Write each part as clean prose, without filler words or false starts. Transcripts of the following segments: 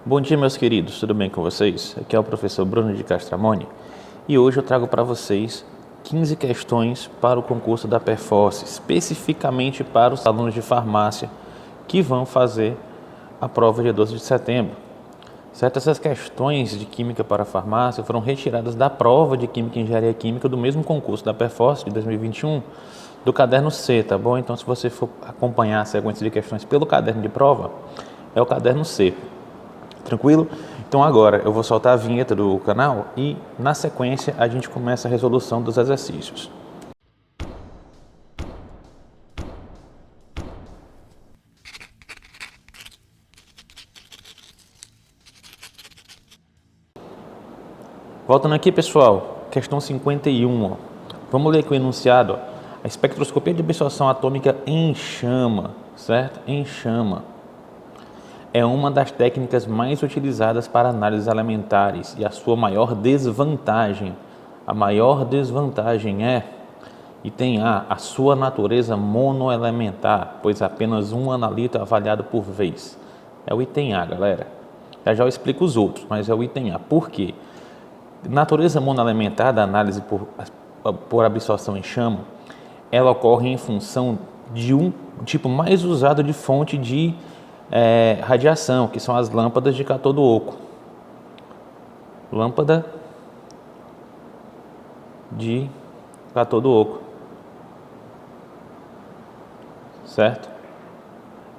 Bom dia, meus queridos, tudo bem com vocês? Aqui é o professor Bruno de Castramone e hoje eu trago para vocês 15 questões para o concurso da Perforce, especificamente para os alunos de farmácia que vão fazer a prova dia 12 de setembro. Certo? Essas questões de Química para farmácia foram retiradas da prova de Química e Engenharia Química do mesmo concurso da Perforce de 2021, do caderno C, tá bom? Então, se você for acompanhar a sequência de questões pelo caderno de prova, é o caderno C. Tranquilo? Então agora eu vou soltar a vinheta do canal e na sequência a gente começa a resolução dos exercícios. Voltando aqui, pessoal, questão 51. Vamos ler aqui o enunciado. A espectroscopia de absorção atômica em chama, certo? Em chama. É uma das técnicas mais utilizadas para análises elementares e a sua maior desvantagem. A maior desvantagem é, item A, a sua natureza monoelementar, pois apenas um analito é avaliado por vez. É o item A, galera. Já eu explico os outros, mas é o item A. Por quê? Natureza monoelementar da análise por absorção em chama, ela ocorre em função de um tipo mais usado de fonte de radiação, que são as lâmpadas de cátodo oco. Lâmpada de cátodo oco. Certo?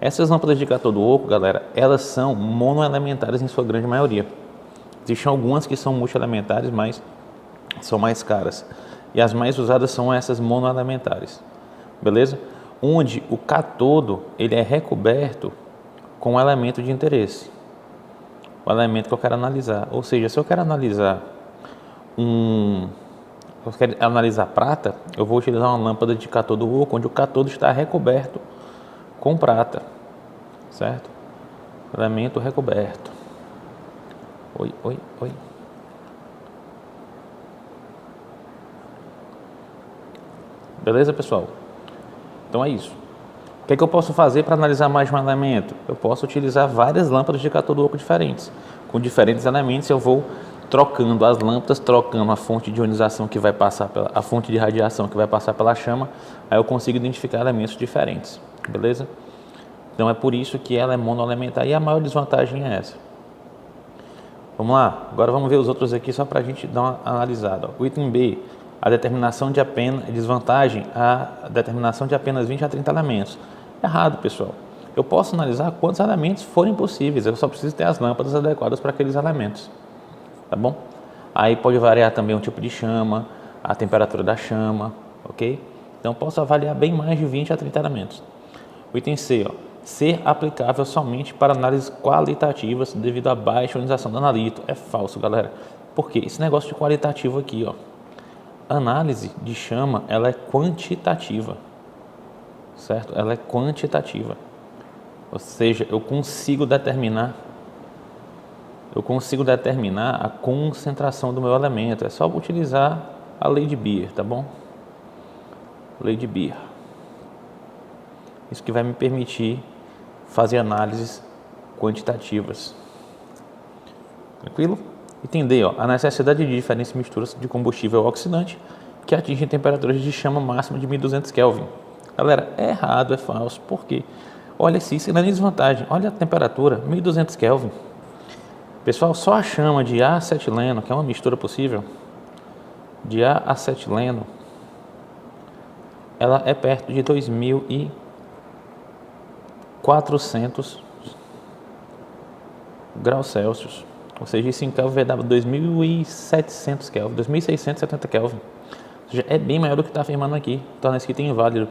Essas lâmpadas de cátodo oco, galera, elas são monoelementares em sua grande maioria. Existem algumas que são multielementares, mas são mais caras. E as mais usadas são essas monoelementares. Beleza? Onde o cátodo ele é recoberto com um elemento de interesse, o elemento que eu quero analisar. Ou seja, se eu quero analisar prata, eu vou utilizar uma lâmpada de cátodo oco, onde o cátodo está recoberto com prata, certo? Elemento recoberto. Oi. Beleza, pessoal? Então é isso. O que eu posso fazer para analisar mais de um elemento? Eu posso utilizar várias lâmpadas de cátodo oco diferentes. Com diferentes elementos eu vou trocando as lâmpadas, trocando a fonte de ionização que vai passar a fonte de radiação que vai passar pela chama, aí eu consigo identificar elementos diferentes. Beleza? Então é por isso que ela é monoelementar e a maior desvantagem é essa. Vamos lá? Agora vamos ver os outros aqui só para a gente dar uma analisada. O item B, a determinação de apenas desvantagem, a determinação de apenas 20 a 30 elementos. Errado, pessoal. Eu posso analisar quantos elementos forem possíveis, eu só preciso ter as lâmpadas adequadas para aqueles elementos. Tá bom? Aí pode variar também o tipo de chama, a temperatura da chama, ok? Então posso avaliar bem mais de 20 a 30 elementos. O item C, ser aplicável somente para análises qualitativas devido à baixa ionização do analito. É falso, galera. Por quê? Esse negócio de qualitativo aqui, análise de chama, ela é quantitativa, certo? Ela é quantitativa, ou seja, eu consigo determinar a concentração do meu elemento. É só utilizar a lei de Beer, tá bom? Lei de Beer. Isso que vai me permitir fazer análises quantitativas. Tranquilo? Entender, a necessidade de diferentes misturas de combustível oxidante que atingem temperaturas de chama máxima de 1200 Kelvin. Galera, é errado, é falso. Por quê? Olha, isso não é desvantagem. Olha a temperatura, 1200 Kelvin. Pessoal, só a chama de acetileno, que é uma mistura possível, de acetileno, ela é perto de 2400 graus Celsius. Ou seja, isso em Kelvin vai dar 2.700 Kelvin, 2.670 Kelvin. Ou seja, é bem maior do que está afirmando aqui, torna esse item inválido.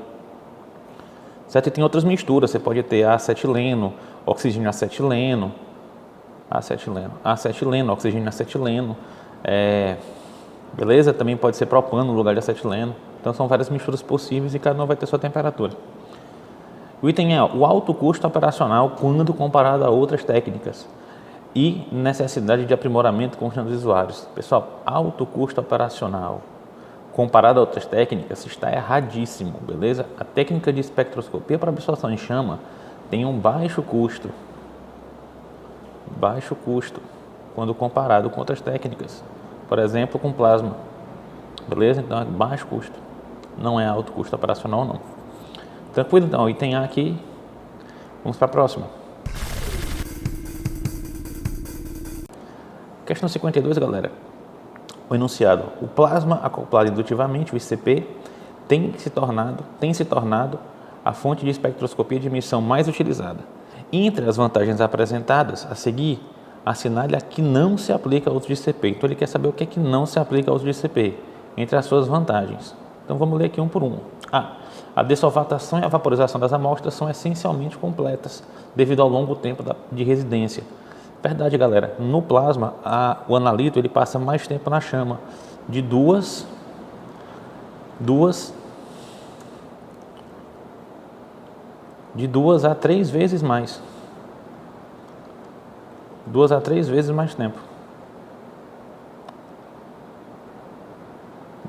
Certo? E tem outras misturas, você pode ter acetileno, oxigênio acetileno, oxigênio acetileno, beleza? Também pode ser propano no lugar de acetileno. Então são várias misturas possíveis e cada uma vai ter sua temperatura. O item é o alto custo operacional quando comparado a outras técnicas e necessidade de aprimoramento com os usuários. Pessoal, alto custo operacional comparado a outras técnicas está erradíssimo, beleza? A técnica de espectroscopia para absorção em chama tem um baixo custo. baixo custo, quando comparado com outras técnicas, por exemplo, com plasma, beleza? Então é baixo custo, não é alto custo operacional não. Tranquilo? Então, o item A aqui, vamos para a próxima. Questão 52, galera. O enunciado: o plasma acoplado indutivamente, o ICP, tem se tornado a fonte de espectroscopia de emissão mais utilizada. Entre as vantagens apresentadas a seguir, assinale a que não se aplica ao uso de ICP. Então ele quer saber o que é que não se aplica ao uso de ICP, entre as suas vantagens. Então vamos ler aqui um por um. A dessolvatação e a vaporização das amostras são essencialmente completas devido ao longo tempo de residência. Verdade, galera. No plasma, o analito ele passa mais tempo na chama, de duas a 3 vezes mais. 2 a 3 vezes mais tempo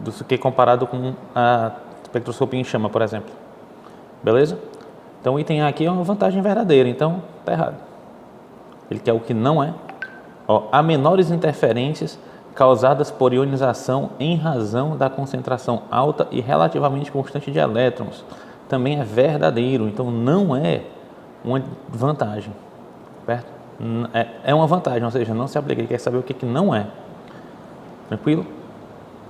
do que comparado com a espectroscopia em chama, por exemplo. Beleza? Então o item A aqui é uma vantagem verdadeira, então tá errado. Ele quer o que não é. Há menores interferências causadas por ionização em razão da concentração alta e relativamente constante de elétrons. Também é verdadeiro, então não é uma vantagem, certo? É uma vantagem, ou seja, não se aplica. Ele quer saber o que não é. Tranquilo?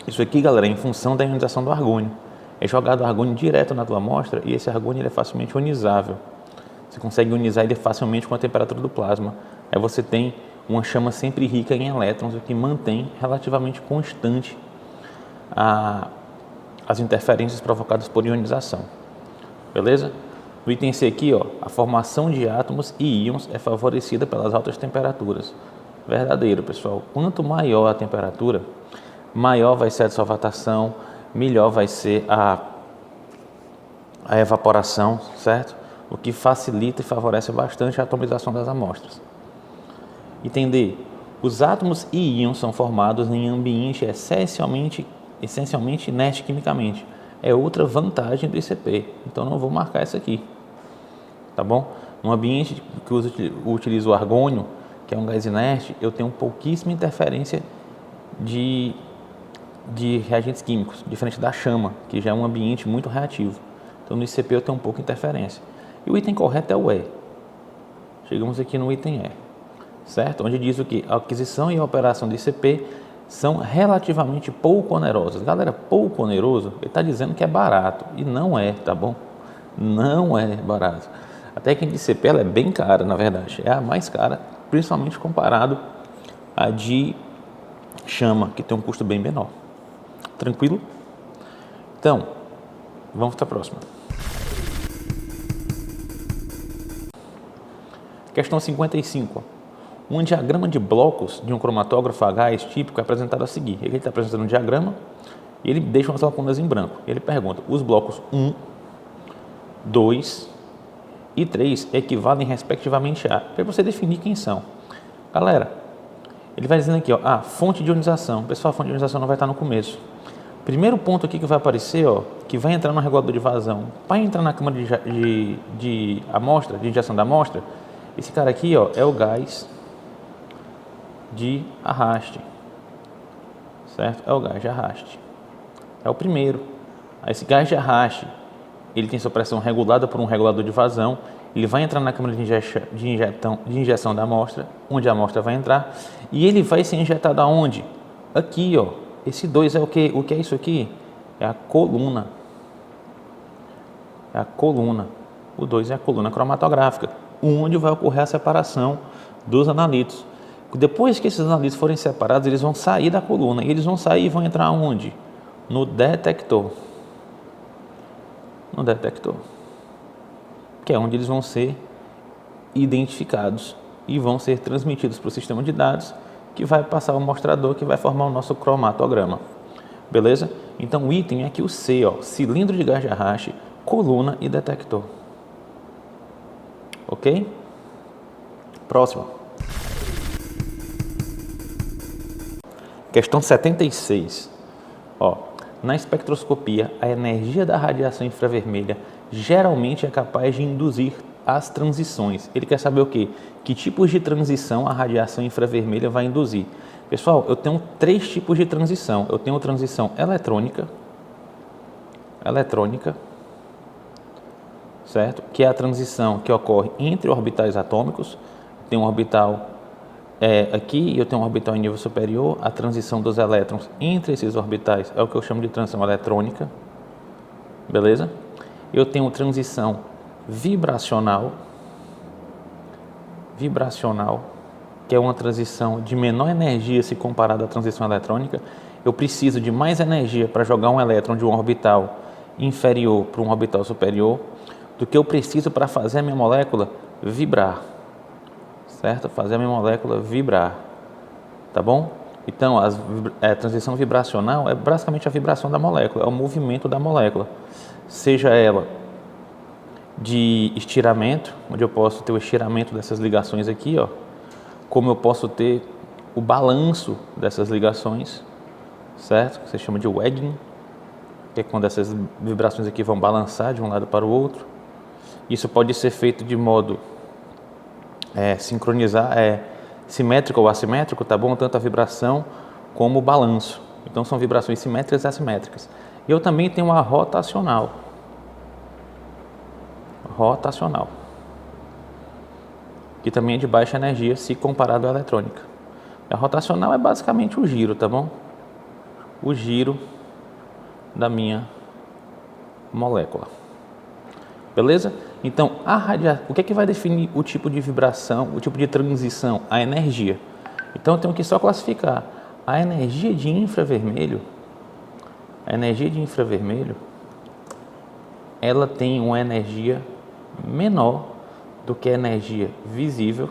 Isso aqui, galera, é em função da ionização do argônio. É jogado argônio direto na tua amostra e esse argônio ele é facilmente ionizável. Você consegue ionizar ele facilmente com a temperatura do plasma. Aí você tem uma chama sempre rica em elétrons, o que mantém relativamente constante as interferências provocadas por ionização. Beleza? No item C aqui, a formação de átomos e íons é favorecida pelas altas temperaturas. Verdadeiro, pessoal. Quanto maior a temperatura, maior vai ser a dissolvatação, melhor vai ser a evaporação, certo? O que facilita e favorece bastante a atomização das amostras. Item D. Os átomos e íons são formados em ambiente essencialmente inerte quimicamente. É outra vantagem do ICP, então não vou marcar essa aqui, tá bom? No ambiente que utiliza o argônio, que é um gás inerte, eu tenho pouquíssima interferência de reagentes químicos, diferente da chama, que já é um ambiente muito reativo. Então no ICP eu tenho um pouco de interferência. E o item correto é o E. Chegamos aqui no item E, certo? Onde diz o que? A aquisição e a operação do ICP são relativamente pouco onerosas. Galera, pouco oneroso, ele está dizendo que é barato, e não é, tá bom? Não é barato. A técnica de ICP ela é bem cara, na verdade. É a mais cara, principalmente comparado à de chama, que tem um custo bem menor. Tranquilo? Então, vamos para a próxima. Questão 55. Um diagrama de blocos de um cromatógrafo a gás típico é apresentado a seguir. Ele está apresentando um diagrama e ele deixa umas lacunas em branco. Ele pergunta: os blocos 1, 2 e 3 equivalem respectivamente a... Para você definir quem são. Galera, ele vai dizendo aqui, a fonte de ionização. Pessoal, a fonte de ionização não vai estar no começo. Primeiro ponto aqui que vai aparecer, que vai entrar no regulador de vazão. Para entrar na câmara de amostra, de injeção da amostra, esse cara aqui, é o gás de arraste, certo? É o gás de arraste. É o primeiro. Esse gás de arraste, ele tem sua pressão regulada por um regulador de vazão. Ele vai entrar na câmara de injeção da amostra, onde a amostra vai entrar, e ele vai ser injetado aonde? Aqui, Esse 2 é o quê? O que é isso aqui? É a coluna. É a coluna. O 2 é a coluna cromatográfica, onde vai ocorrer a separação dos analitos. Depois que esses analitos forem separados, eles vão sair da coluna. E eles vão sair e vão entrar onde? No detector. No detector. Que é onde eles vão ser identificados e vão ser transmitidos para o sistema de dados, que vai passar o mostrador, que vai formar o nosso cromatograma. Beleza? Então o item é aqui o C, cilindro de gás de arraste, coluna e detector. Ok? Próximo. Questão 76. Na espectroscopia, a energia da radiação infravermelha geralmente é capaz de induzir as transições. Ele quer saber o quê? Que tipos de transição a radiação infravermelha vai induzir. Pessoal, eu tenho 3 tipos de transição. Eu tenho transição eletrônica, certo? Que é a transição que ocorre entre orbitais atômicos. Tem um orbital aqui e eu tenho um orbital em nível superior. A transição dos elétrons entre esses orbitais é o que eu chamo de transição eletrônica, beleza? Eu tenho transição vibracional, que é uma transição de menor energia se comparada à transição eletrônica. Eu preciso de mais energia para jogar um elétron de um orbital inferior para um orbital superior do que eu preciso para fazer a minha molécula vibrar, certo? Fazer a minha molécula vibrar, tá bom? Então, a transição vibracional é basicamente a vibração da molécula, é o movimento da molécula, seja ela de estiramento, onde eu posso ter o estiramento dessas ligações aqui, ó, como eu posso ter o balanço dessas ligações, certo? Que se chama de wedging, que é quando essas vibrações aqui vão balançar de um lado para o outro. Isso pode ser feito de modo simétrico ou assimétrico, tá bom? Tanto a vibração como o balanço. Então são vibrações simétricas e assimétricas. E eu também tenho a rotacional, que também é de baixa energia se comparado à eletrônica. A rotacional é basicamente o giro, tá bom? O giro da minha molécula. Beleza? Então, o que é que vai definir o tipo de vibração, o tipo de transição? A energia. Então, eu tenho que só classificar a energia de infravermelho. Ela tem uma energia menor do que a energia visível,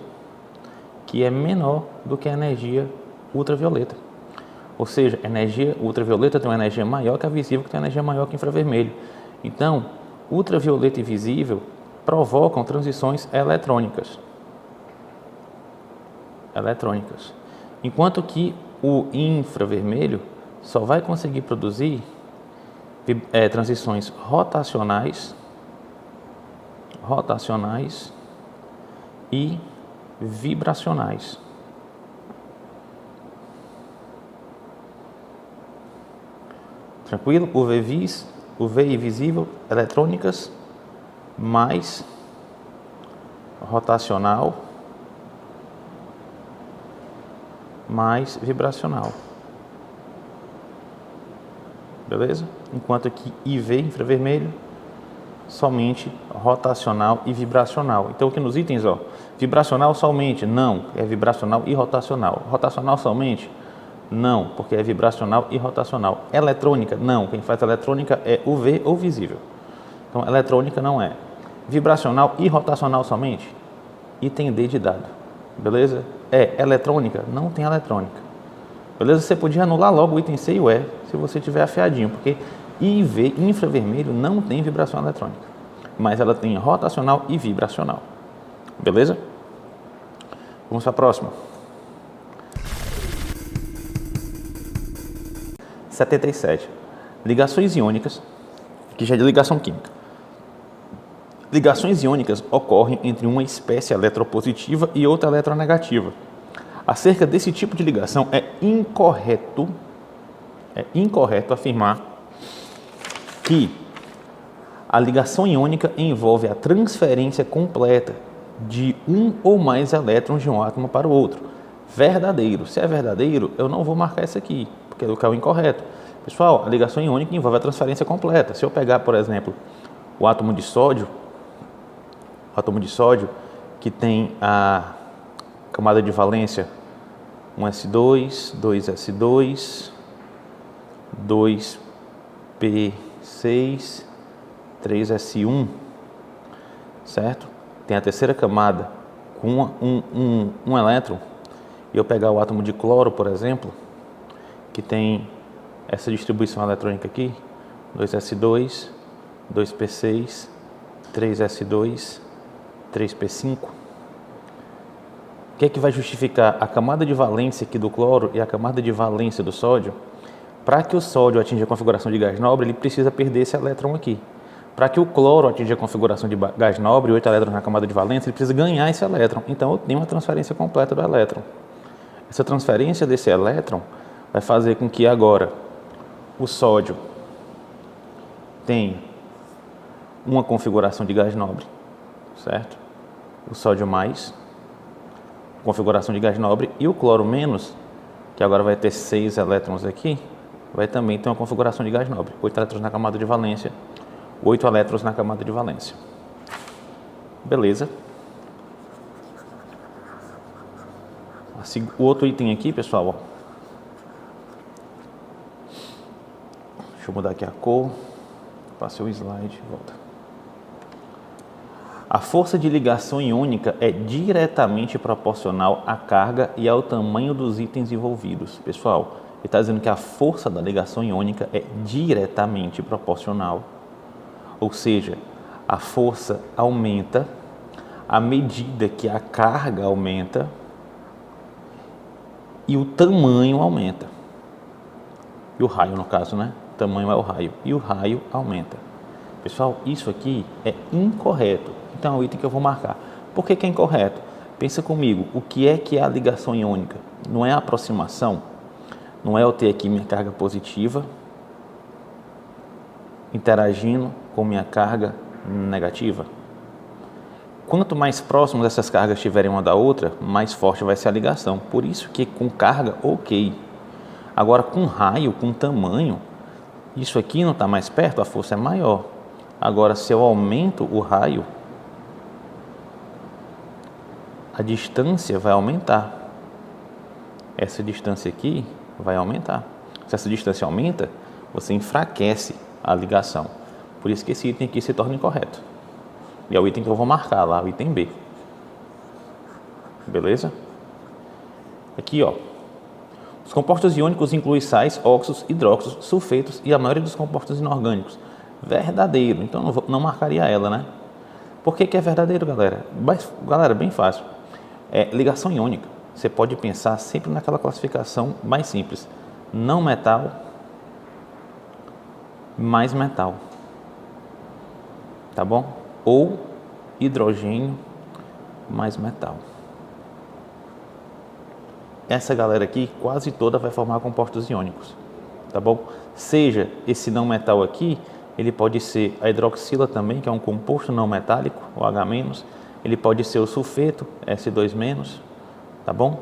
que é menor do que a energia ultravioleta. Ou seja, a energia ultravioleta tem uma energia maior que a visível, que tem uma energia maior que o infravermelho. Então, ultravioleta e visível provocam transições eletrônicas. Enquanto que o infravermelho só vai conseguir produzir transições rotacionais e vibracionais. Tranquilo? UV e visível, eletrônicas, mais rotacional, mais vibracional. Beleza? Enquanto que IV, infravermelho, somente rotacional e vibracional. Então, aqui nos itens, ó, vibracional somente? Não, é vibracional e rotacional. Rotacional somente? Não, porque é vibracional e rotacional. Eletrônica? Não, quem faz eletrônica é UV ou visível. Então, eletrônica não é. Vibracional e rotacional somente? Item D de dado. Beleza? Eletrônica? Não tem eletrônica. Beleza? Você podia anular logo o item C e o E, se você tiver afiadinho, porque IV, infravermelho, não tem vibração eletrônica, mas ela tem rotacional e vibracional. Beleza? Vamos para a próxima. 77. Ligações iônicas, que já é de ligação química. Ligações iônicas ocorrem entre uma espécie eletropositiva e outra eletronegativa. Acerca desse tipo de ligação, é incorreto afirmar que a ligação iônica envolve a transferência completa de um ou mais elétrons de um átomo para o outro. Verdadeiro. Se é verdadeiro, eu não vou marcar isso aqui, porque é o incorreto. Pessoal, a ligação iônica envolve a transferência completa. Se eu pegar, por exemplo, o átomo de sódio, que tem a camada de valência 1s2, 2s2, 2p6, 3s1, certo? Tem a terceira camada com um elétron, e eu pegar o átomo de cloro, por exemplo, que tem essa distribuição eletrônica aqui, 2s2, 2p6, 3s2, 3p5. O que é que vai justificar a camada de valência aqui do cloro e a camada de valência do sódio? Para que o sódio atinja a configuração de gás nobre, ele precisa perder esse elétron aqui. Para que o cloro atinja a configuração de gás nobre, 8 elétrons na camada de valência, ele precisa ganhar esse elétron. Então, eu tenho uma transferência completa do elétron. Essa transferência desse elétron vai fazer com que agora o sódio tenha uma configuração de gás nobre, certo? O sódio mais, configuração de gás nobre, e o cloro menos, que agora vai ter 6 elétrons aqui, vai também ter uma configuração de gás nobre. 8 elétrons na camada de valência, 8 elétrons na camada de valência. Beleza. O outro item aqui, pessoal, ó. Deixa eu mudar aqui a cor. Passei o slide, volta. A força de ligação iônica é diretamente proporcional à carga e ao tamanho dos itens envolvidos. Pessoal, ele está dizendo que a força da ligação iônica é diretamente proporcional. Ou seja, a força aumenta à medida que a carga aumenta e o tamanho aumenta. E o raio, no caso, né? O tamanho é o raio. E o raio aumenta. Pessoal, isso aqui é incorreto. Então é o item que eu vou marcar. Por que é incorreto? Pensa comigo, o que é a ligação iônica? Não é a aproximação? Não é eu ter aqui minha carga positiva interagindo com minha carga negativa? Quanto mais próximos essas cargas estiverem uma da outra, mais forte vai ser a ligação. Por isso que com carga, ok. Agora com raio, com tamanho, isso aqui não está mais perto, a força é maior. Agora se eu aumento o raio, a distância vai aumentar. Essa distância aqui vai aumentar. Se essa distância aumenta, você enfraquece a ligação. Por isso que esse item aqui se torna incorreto. E é o item que eu vou marcar lá, o item B. Beleza? Aqui, ó. Os compostos iônicos incluem sais, óxidos, hidróxidos, sulfetos e a maioria dos compostos inorgânicos. Verdadeiro. Então não marcaria ela, né? Por que é verdadeiro, galera? Galera, bem fácil. Ligação iônica. Você pode pensar sempre naquela classificação mais simples. Não metal mais metal. Tá bom? Ou hidrogênio mais metal. Essa galera aqui quase toda vai formar compostos iônicos, tá bom? Seja esse não metal aqui, ele pode ser a hidroxila também, que é um composto não metálico, o H-, ele pode ser o sulfeto, S2-, tá bom?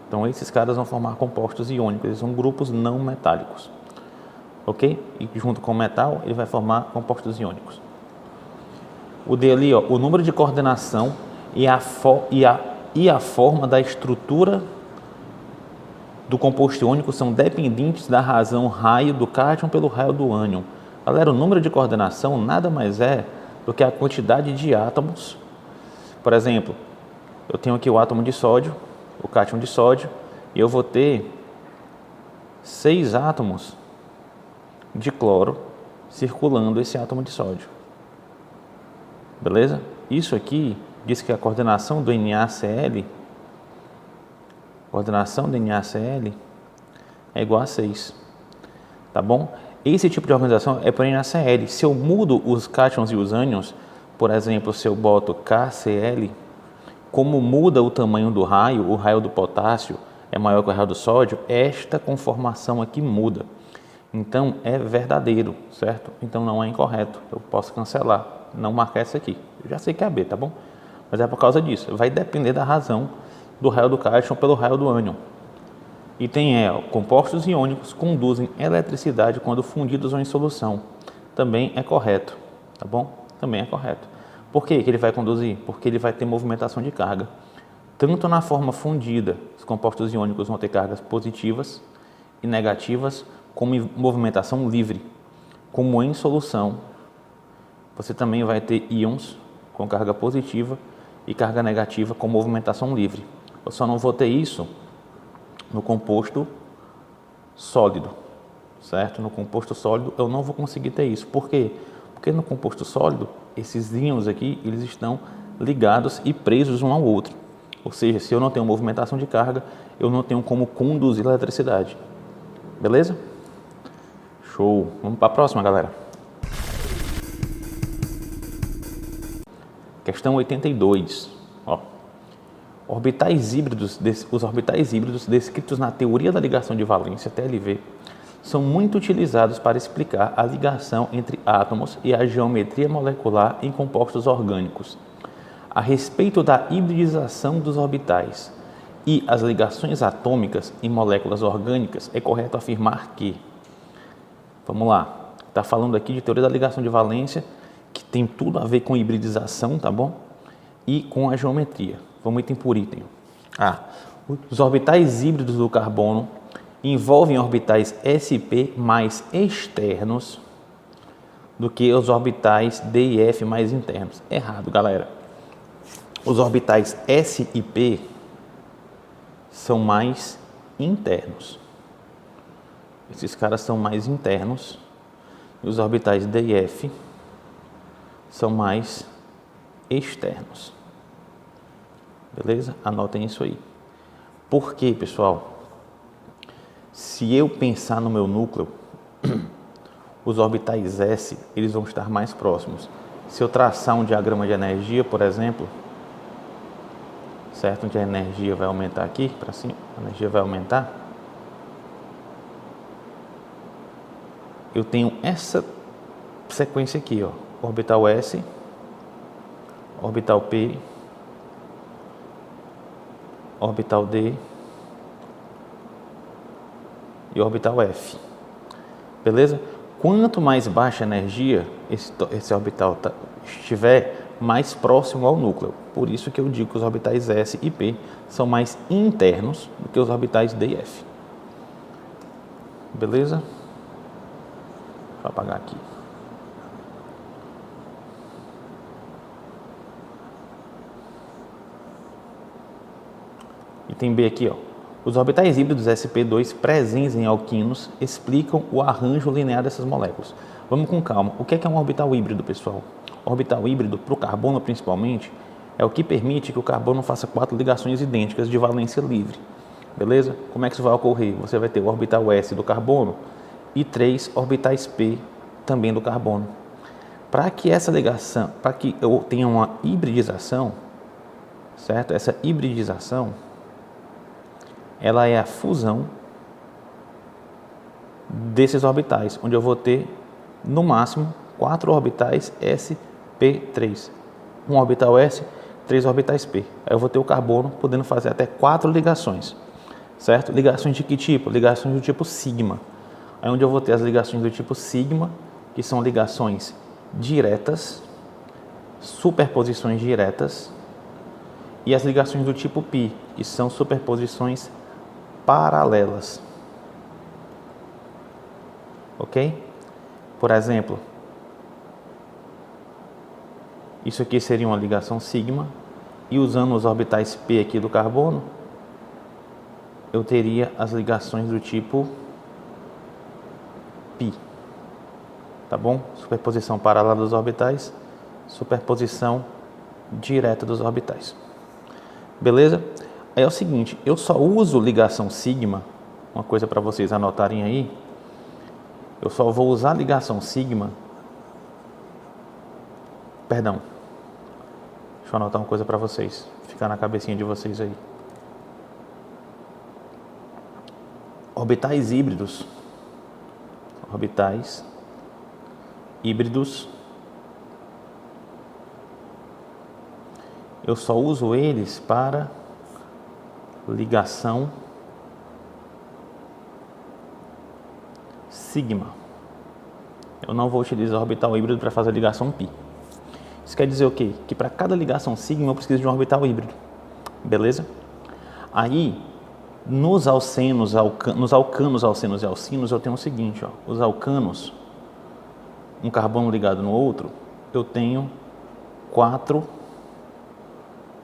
Então esses caras vão formar compostos iônicos, eles são grupos não metálicos, ok? E junto com o metal, ele vai formar compostos iônicos. O D ali, ó, o número de coordenação e a forma da estrutura do composto iônico são dependentes da razão raio do cátion pelo raio do ânion. Galera, o número de coordenação nada mais é do que a quantidade de átomos. Por exemplo, eu tenho aqui o átomo de sódio, o cátion de sódio, e eu vou ter 6 átomos de cloro circulando esse átomo de sódio. Beleza? Isso aqui diz que a coordenação do NaCl é igual a 6. Tá bom? Esse tipo de organização é por NaCl. Se eu mudo os cátions e os ânions, por exemplo, se eu boto KCl, como muda o tamanho do raio, o raio do potássio é maior que o raio do sódio, esta conformação aqui muda. Então é verdadeiro, certo? Então não é incorreto. Eu posso cancelar, não marcar essa aqui. Eu já sei que é a B, tá bom? Mas é por causa disso. Vai depender da razão do raio do cátion pelo raio do ânion. Item E, compostos iônicos conduzem eletricidade quando fundidos ou em solução. Também é correto, tá bom? Também é correto. Por que ele vai conduzir? Porque ele vai ter movimentação de carga. Tanto na forma fundida, os compostos iônicos vão ter cargas positivas e negativas, como em movimentação livre. Como em solução, você também vai ter íons com carga positiva e carga negativa com movimentação livre. Eu só não vou ter isso no composto sólido, certo? No composto sólido eu não vou conseguir ter isso. Por quê? Porque no composto sólido, esses íons aqui, eles estão ligados e presos um ao outro. Ou seja, se eu não tenho movimentação de carga, eu não tenho como conduzir a eletricidade. Beleza? Show! Vamos para a próxima, galera. Questão 82. Ó. Os orbitais híbridos descritos na teoria da ligação de valência, TLV, são muito utilizados para explicar a ligação entre átomos e a geometria molecular em compostos orgânicos. A respeito da hibridização dos orbitais e as ligações atômicas em moléculas orgânicas, é correto afirmar que... Vamos lá. Está falando aqui de teoria da ligação de valência, que tem tudo a ver com hibridização, tá bom? E com a geometria. Vamos item por item. Os orbitais híbridos do carbono envolvem orbitais sp mais externos do que os orbitais d e f mais internos. Errado, galera. Os orbitais s e p são mais internos. Esses caras são mais internos. E os orbitais d e f são mais externos. Beleza? Anotem isso aí. Por quê, pessoal? Se eu pensar no meu núcleo, os orbitais S, eles vão estar mais próximos. Se eu traçar um diagrama de energia, por exemplo, certo? Onde a energia vai aumentar aqui, para cima, a energia vai aumentar. Eu tenho essa sequência aqui, ó. Orbital S, orbital P, orbital D e orbital F. Beleza? Quanto mais baixa a energia esse orbital estiver, mais próximo ao núcleo. Por isso que eu digo que os orbitais S e P são mais internos do que os orbitais D e F. Beleza? Deixa eu apagar aqui. Item B aqui, ó. Os orbitais híbridos sp2 presentes em alquenos explicam o arranjo linear dessas moléculas. Vamos com calma. O que é um orbital híbrido, pessoal? Orbital híbrido, para o carbono principalmente, é o que permite que o carbono faça 4 ligações idênticas de valência livre. Beleza? Como é que isso vai ocorrer? Você vai ter o orbital S do carbono e 3 orbitais P também do carbono. Para que essa ligação, para que eu tenha uma hibridização, certo? Essa hibridização, ela é a fusão desses orbitais, onde eu vou ter, no máximo, 4 orbitais sp3. Um orbital S, 3 orbitais P. Aí eu vou ter o carbono podendo fazer até 4 ligações, certo? Ligações de que tipo? Ligações do tipo sigma. Aí onde eu vou ter as ligações do tipo sigma, que são ligações diretas, superposições diretas, e as ligações do tipo π, que são superposições paralelas. Ok? Por exemplo, isso aqui seria uma ligação sigma, e usando os orbitais P aqui do carbono, eu teria as ligações do tipo π. Tá bom? Superposição paralela dos orbitais, superposição direta dos orbitais. Beleza? É o seguinte, eu só uso ligação sigma, uma coisa para vocês anotarem aí, eu só vou usar ligação sigma, perdão, deixa eu anotar uma coisa para vocês, ficar na cabecinha de vocês aí. Orbitais híbridos, eu só uso eles para ligação sigma. Eu não vou utilizar orbital híbrido para fazer ligação π. Isso quer dizer o quê? Que para cada ligação sigma eu preciso de um orbital híbrido. Beleza? Aí, nos alcanos, alcenos e alcinos, eu tenho o seguinte, ó, os alcanos, um carbono ligado no outro, eu tenho 4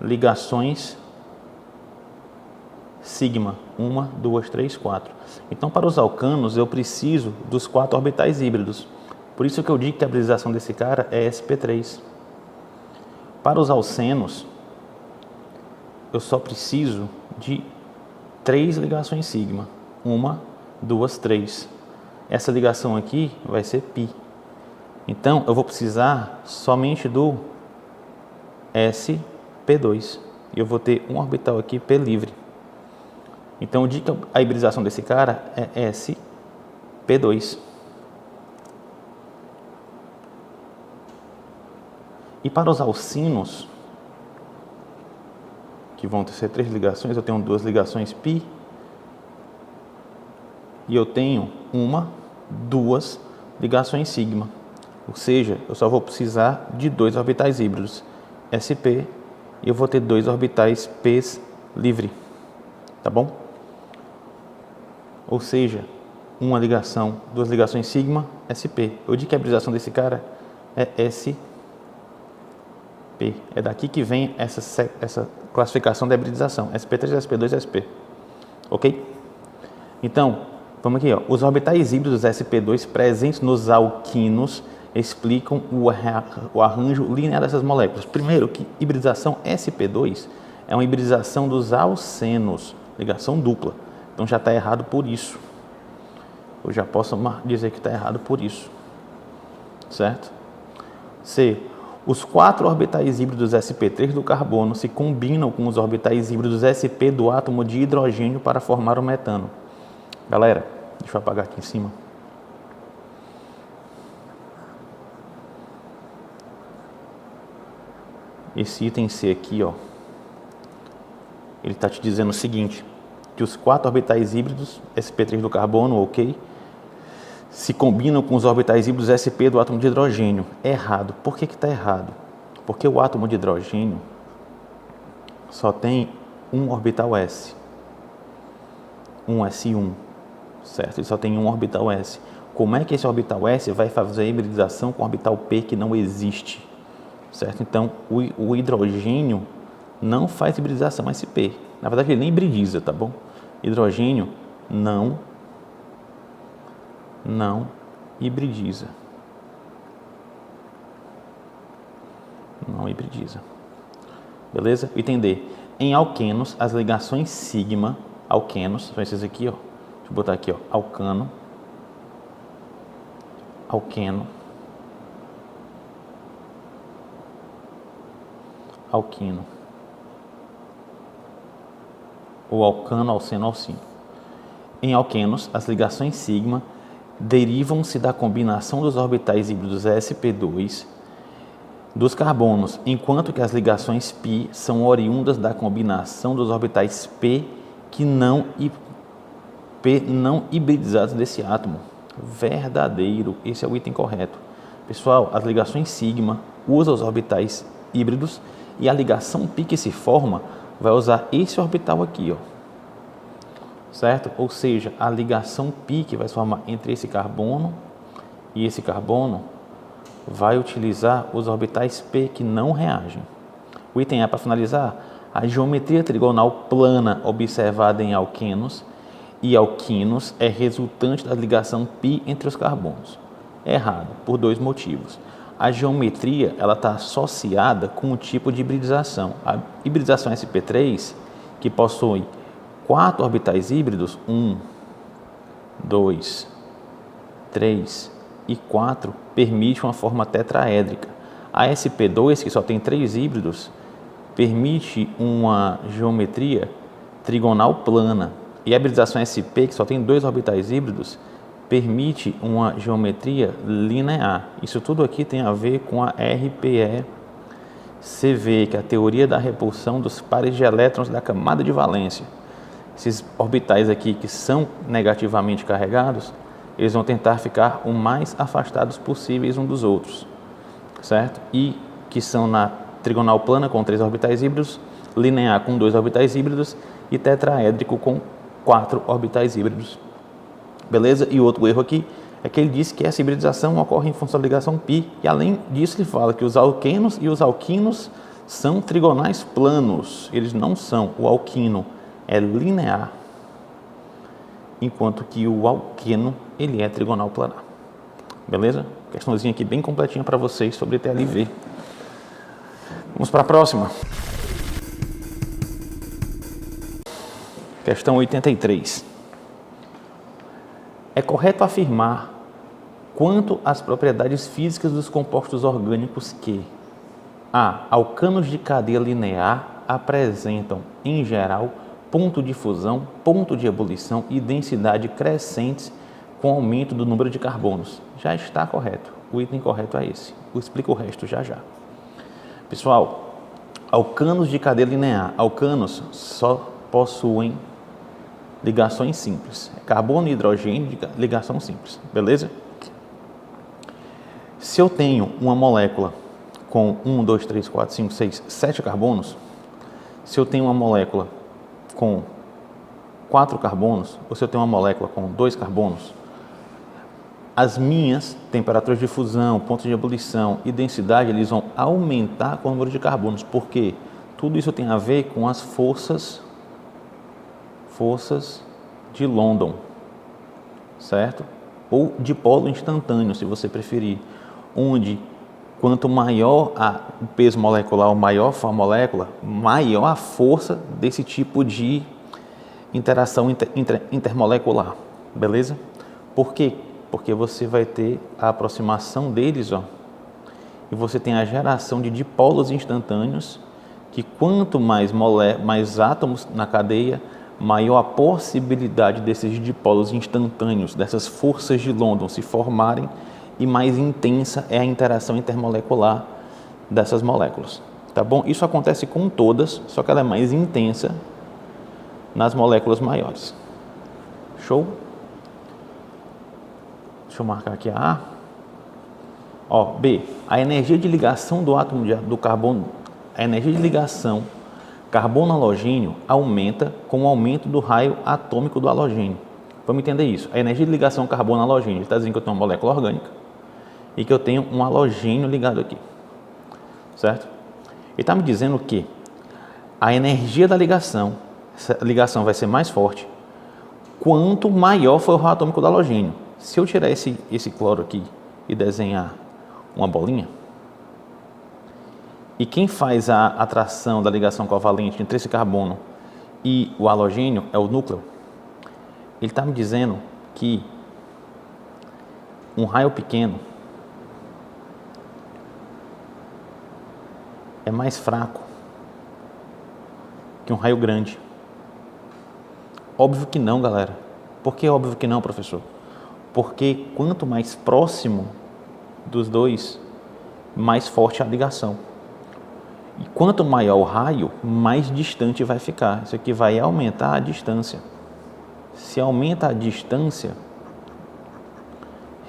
ligações sigma, 1, 2, 3, 4. Então, para os alcanos, eu preciso dos 4 orbitais híbridos. Por isso que eu digo que a hibridização desse cara é sp3. Para os alcenos, eu só preciso de 3 ligações sigma, 1, 2, 3. Essa ligação aqui vai ser π. Então, eu vou precisar somente do sp2. E eu vou ter um orbital aqui p livre. Então, eu digo que a hibridização desse cara é sp2. E para os alcinos, que vão ser 3 ligações, eu tenho 2 ligações π, e eu tenho 2 ligações sigma. Ou seja, eu só vou precisar de 2 orbitais híbridos, sp, e eu vou ter 2 orbitais p livre, tá bom? Ou seja, 2 ligações sigma, sp. Eu digo que a hibridização desse cara é sp. É daqui que vem essa classificação da hibridização, sp3, sp2, sp. Ok? Então, vamos aqui, ó. Os orbitais híbridos sp2 presentes nos alquinos explicam o arranjo linear dessas moléculas. Primeiro, que hibridização sp2 é uma hibridização dos alcenos, ligação dupla. Então já está errado por isso. Eu já posso dizer que está errado por isso. Certo? C. Os 4 orbitais híbridos sp3 do carbono se combinam com os orbitais híbridos sp do átomo de hidrogênio para formar o metano. Galera, deixa eu apagar aqui em cima. Esse item C aqui, ó, ele está te dizendo o seguinte, que os 4 orbitais híbridos sp3 do carbono, ok, se combinam com os orbitais híbridos sp do átomo de hidrogênio. Errado. Por que está errado? Porque o átomo de hidrogênio só tem um orbital s, um s1, certo? Ele só tem um orbital s. Como é que esse orbital s vai fazer a hibridização com o orbital p que não existe? Certo? Então, o hidrogênio não faz hibridização sp. Na verdade, ele nem hibridiza, tá bom? Hidrogênio não hibridiza. Não hibridiza. Beleza? Item D. Em alquenos, as ligações sigma, alquenos, são esses aqui, ó. Deixa eu botar aqui, ó. Alcano, alqueno, alquino. Ou alcano, alceno, alcino. Em alquenos, as ligações sigma derivam-se da combinação dos orbitais híbridos sp2 dos carbonos, enquanto que as ligações π são oriundas da combinação dos orbitais p não hibridizados desse átomo. Verdadeiro, esse é o item correto. Pessoal, as ligações sigma usam os orbitais híbridos e a ligação π que se forma vai usar esse orbital aqui, ó. Certo? Ou seja, a ligação π que vai se formar entre esse carbono e esse carbono vai utilizar os orbitais p que não reagem. O item A, para finalizar, a geometria trigonal plana observada em alquenos e alquinos é resultante da ligação π entre os carbonos. Errado, por 2 motivos. A geometria está associada com o tipo de hibridização. A hibridização sp3, que possui 4 orbitais híbridos, 1, 2, 3 e 4, permite uma forma tetraédrica. A sp2, que só tem 3 híbridos, permite uma geometria trigonal plana. E a hibridização sp, que só tem 2 orbitais híbridos, permite uma geometria linear. Isso tudo aqui tem a ver com a RPE-CV, que é a teoria da repulsão dos pares de elétrons da camada de valência. Esses orbitais aqui que são negativamente carregados, eles vão tentar ficar o mais afastados possíveis um dos outros, certo? E que são na trigonal plana com 3 orbitais híbridos, linear com 2 orbitais híbridos e tetraédrico com 4 orbitais híbridos. Beleza? E outro erro aqui é que ele diz que essa hibridização ocorre em função da ligação π, e além disso ele fala que os alquenos e os alquinos são trigonais planos. Eles não são. O alquino é linear, enquanto que o alqueno ele é trigonal planar. Beleza? Questãozinha aqui bem completinha para vocês sobre TLV. Vamos para a próxima. Questão 83. É correto afirmar quanto às propriedades físicas dos compostos orgânicos que Alcanos de cadeia linear apresentam, em geral, ponto de fusão, ponto de ebulição e densidade crescentes com aumento do número de carbonos. Já está correto. O item correto é esse. Eu explico o resto já já. Pessoal, alcanos de cadeia linear. Alcanos só possuem ligações simples. Carbono e hidrogênio, ligação simples. Beleza? Se eu tenho uma molécula com 1, 2, 3, 4, 5, 6, 7 carbonos, se eu tenho uma molécula com 4 carbonos, ou se eu tenho uma molécula com 2 carbonos, as minhas temperaturas de fusão, pontos de ebulição e densidade, eles vão aumentar com o número de carbonos, porque tudo isso tem a ver com as forças de London, certo? Ou de polo instantâneo, se você preferir, onde quanto maior o peso molecular, ou maior for a molécula, maior a força desse tipo de interação intermolecular, beleza? Por quê? Porque você vai ter a aproximação deles, e você tem a geração de dipolos instantâneos, que quanto mais átomos na cadeia, maior a possibilidade desses dipolos instantâneos, dessas forças de London se formarem, e mais intensa é a interação intermolecular dessas moléculas, tá bom? Isso acontece com todas, só que ela é mais intensa nas moléculas maiores. Show? Deixa eu marcar aqui a A. B. A energia de ligação do átomo do carbono, a energia de ligação carbono-halogênio aumenta com o aumento do raio atômico do halogênio. Vamos entender isso. A energia de ligação carbono-halogênio, ele está dizendo que eu tenho uma molécula orgânica e que eu tenho um halogênio ligado aqui, certo? Ele está me dizendo que a energia da ligação, essa ligação vai ser mais forte quanto maior for o raio atômico do halogênio. Se eu tirar esse cloro aqui e desenhar uma bolinha, e quem faz a atração da ligação covalente entre esse carbono e o halogênio é o núcleo, ele está me dizendo que um raio pequeno é mais fraco que um raio grande. Óbvio que não, galera. Por que óbvio que não, professor? Porque quanto mais próximo dos dois, mais forte a ligação. E quanto maior o raio, mais distante vai ficar. Isso aqui vai aumentar a distância. Se aumenta a distância,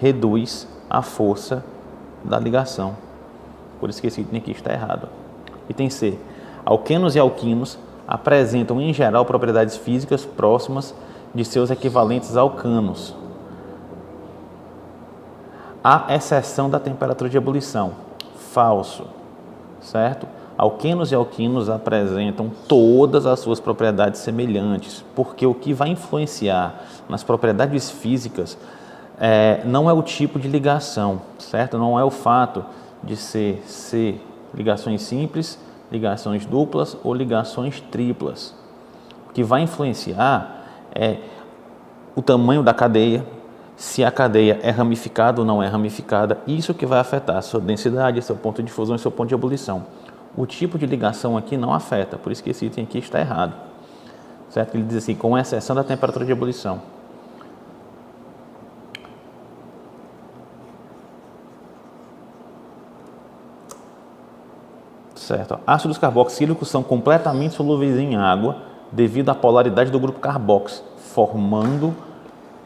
reduz a força da ligação. Por isso que esse item aqui está errado. Item C. Alquenos e alquinos apresentam, em geral, propriedades físicas próximas de seus equivalentes alcanos, à exceção da temperatura de ebulição. Falso, certo? Alquenos e alquinos apresentam todas as suas propriedades semelhantes, porque o que vai influenciar nas propriedades físicas não é o tipo de ligação, certo? Não é o fato de ser ligações simples, ligações duplas ou ligações triplas. O que vai influenciar é o tamanho da cadeia, se a cadeia é ramificada ou não é ramificada, isso que vai afetar a sua densidade, seu ponto de fusão e seu ponto de ebulição. O tipo de ligação aqui não afeta, por isso que esse item aqui está errado, certo? Ele diz assim, com exceção da temperatura de ebulição. Certo? Ácidos carboxílicos são completamente solúveis em água devido à polaridade do grupo carboxo, formando,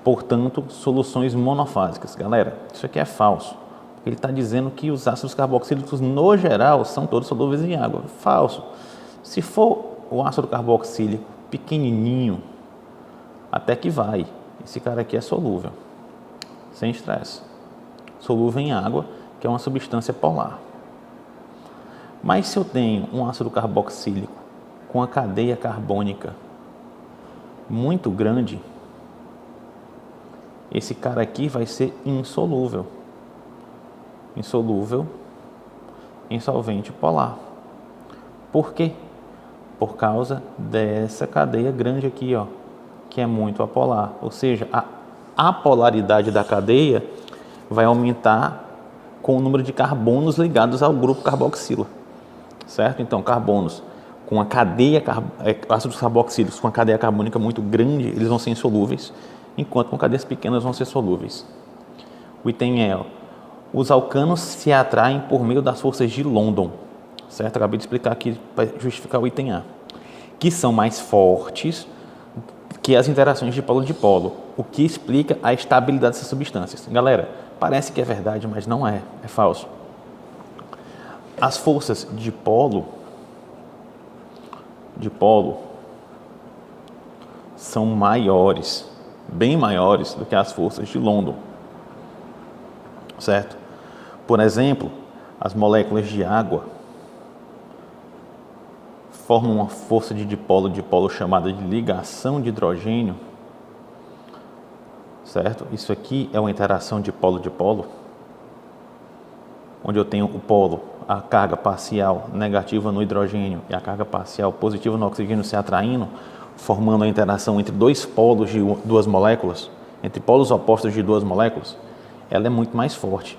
portanto, soluções monofásicas. Galera, isso aqui é falso. Ele está dizendo que os ácidos carboxílicos, no geral, são todos solúveis em água. Falso. Se for o ácido carboxílico pequenininho, até que vai. Esse cara aqui é solúvel, sem estresse. Solúvel em água, que é uma substância polar. Mas se eu tenho um ácido carboxílico com a cadeia carbônica muito grande, esse cara aqui vai ser insolúvel. Insolúvel em solvente polar. Por quê? Por causa dessa cadeia grande aqui, que é muito apolar. Ou seja, a apolaridade da cadeia vai aumentar com o número de carbonos ligados ao grupo carboxila. certo? Então, carbonos com a cadeia, ácidos carboxílicos com a cadeia carbônica muito grande, eles vão ser insolúveis, enquanto com cadeias pequenas vão ser solúveis. O item E, os alcanos se atraem por meio das forças de London, certo? Acabei de explicar aqui para justificar o item A, que são mais fortes que as interações de polo, o que explica a estabilidade dessas substâncias. Galera, parece que é verdade, mas não é, é falso. As forças de polo são maiores, bem maiores do que as forças de London, certo? Por exemplo, as moléculas de água formam uma força de dipolo chamada de ligação de hidrogênio, certo? Isso aqui é uma interação de polo, onde eu tenho o polo, a carga parcial negativa no hidrogênio e a carga parcial positiva no oxigênio se atraindo, formando a interação entre dois polos de duas moléculas, entre polos opostos de duas moléculas, ela é muito mais forte.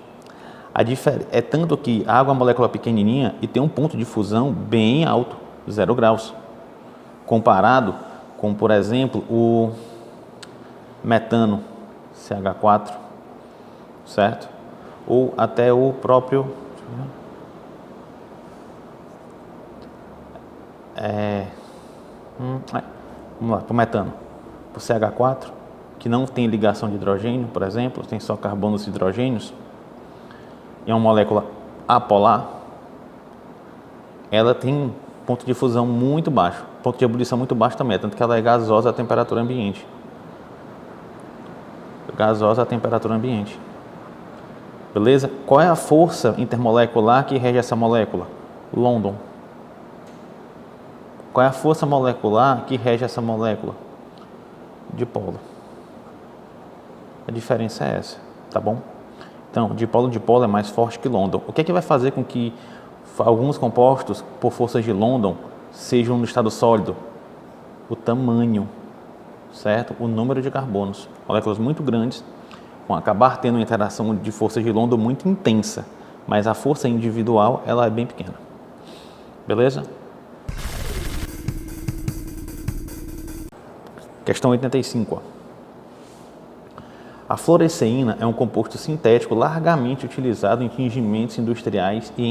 É tanto que a água é uma molécula pequenininha e tem um ponto de fusão bem alto, 0 graus, comparado com, por exemplo, o metano, CH4, certo? Ou até o próprio vamos lá, para o metano, para o CH4, que não tem ligação de hidrogênio, por exemplo, tem só carbonos e hidrogênios, e é uma molécula apolar, ela tem ponto de fusão muito baixo, ponto de ebulição muito baixo também, tanto que ela é gasosa à temperatura ambiente. Beleza? Qual é a força intermolecular que rege essa molécula? London. Qual é a força molecular que rege essa molécula? Dipolo. A diferença é essa, tá bom? Então, dipolo é mais forte que London. O que é que vai fazer com que alguns compostos, por forças de London, sejam no estado sólido? O tamanho, certo? O número de carbonos. Moléculas muito grandes vão acabar tendo uma interação de forças de London muito intensa, mas a força individual ela é bem pequena. Beleza? Questão 85. A fluoresceína é um composto sintético largamente utilizado em tingimentos industriais e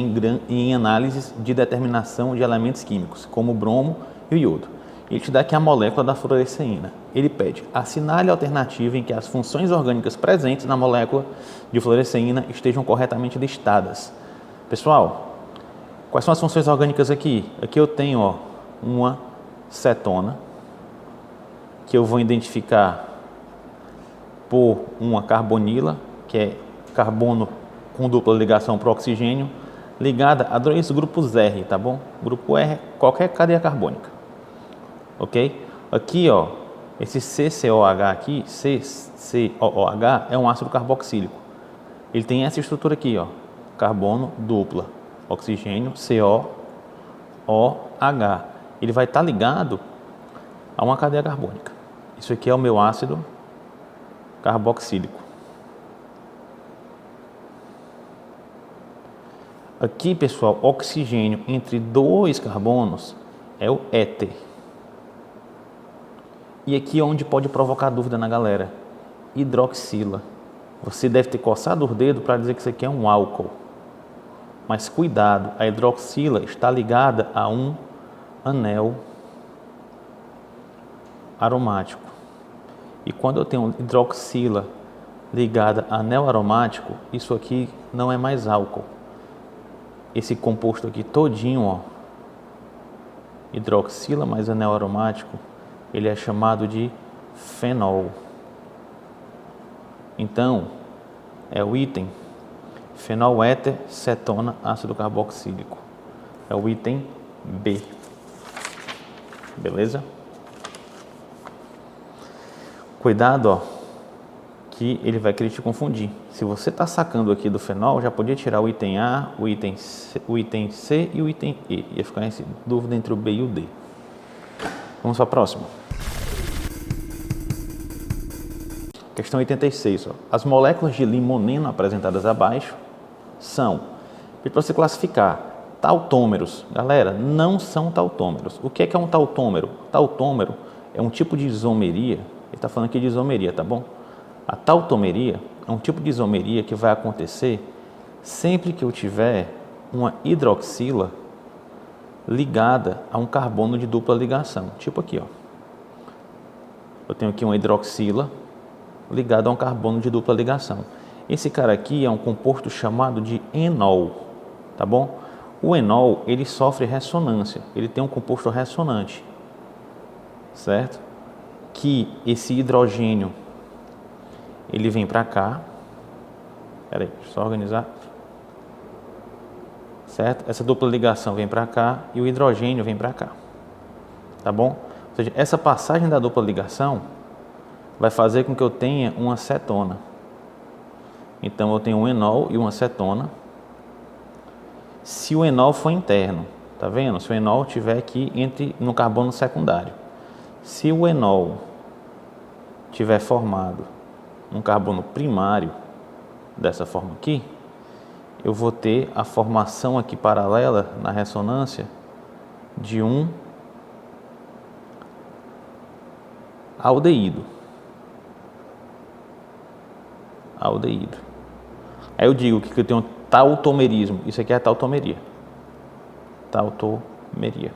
em análises de determinação de elementos químicos, como o bromo e o iodo. Ele te dá aqui a molécula da fluoresceína. Ele pede: assinale a alternativa em que as funções orgânicas presentes na molécula de fluoresceína estejam corretamente listadas. Pessoal, quais são as funções orgânicas aqui? Aqui eu tenho uma cetona, que eu vou identificar por uma carbonila, que é carbono com dupla ligação para o oxigênio, ligada a dois grupos R, tá bom? Grupo R, qualquer cadeia carbônica, ok? Aqui, esse CCOH aqui, CCOOH, é um ácido carboxílico. Ele tem essa estrutura aqui, carbono dupla, oxigênio, COOH. Ele vai estar ligado a uma cadeia carbônica. Isso aqui é o meu ácido carboxílico. Aqui, pessoal, oxigênio entre dois carbonos é o éter. E aqui é onde pode provocar dúvida na galera: hidroxila. Você deve ter coçado o dedo para dizer que isso aqui é um álcool. Mas cuidado, a hidroxila está ligada a um anel aromático. E quando eu tenho hidroxila ligada a anel aromático, isso aqui não é mais álcool. Esse composto aqui todinho, hidroxila mais anel aromático, ele é chamado de fenol. Então, é o item fenol éter cetona ácido carboxílico. É o item B. Beleza? Cuidado, que ele vai querer te confundir. Se você está sacando aqui do fenol, já podia tirar o item A, o item C e o item E. Ia ficar em dúvida entre o B e o D. Vamos para a próxima. Questão 86. As moléculas de limoneno apresentadas abaixo são, para você classificar, Tautômeros, galera, não são tautômeros. O que é um tautômero? Tautômero é um tipo de isomeria, ele está falando aqui de isomeria, tá bom? A tautomeria é um tipo de isomeria que vai acontecer sempre que eu tiver uma hidroxila ligada a um carbono de dupla ligação. Tipo aqui, ó. Eu tenho aqui uma hidroxila ligada a um carbono de dupla ligação. Esse cara aqui é um composto chamado de enol, tá bom? O enol, ele sofre ressonância, ele tem um composto ressonante, certo? Que esse hidrogênio, ele vem para cá, peraí, deixa eu só organizar, certo? Essa dupla ligação vem para cá e o hidrogênio vem para cá, tá bom? Ou seja, essa passagem da dupla ligação vai fazer com que eu tenha uma cetona. Então eu tenho um enol e uma cetona. Se o enol for interno, tá vendo? Se o enol estiver aqui no carbono secundário. Se o enol tiver formado um carbono primário, dessa forma aqui, eu vou ter a formação aqui paralela na ressonância de um aldeído. Aí eu digo que eu tenho tautomerismo. Isso aqui é a tautomeria. Tautomeria.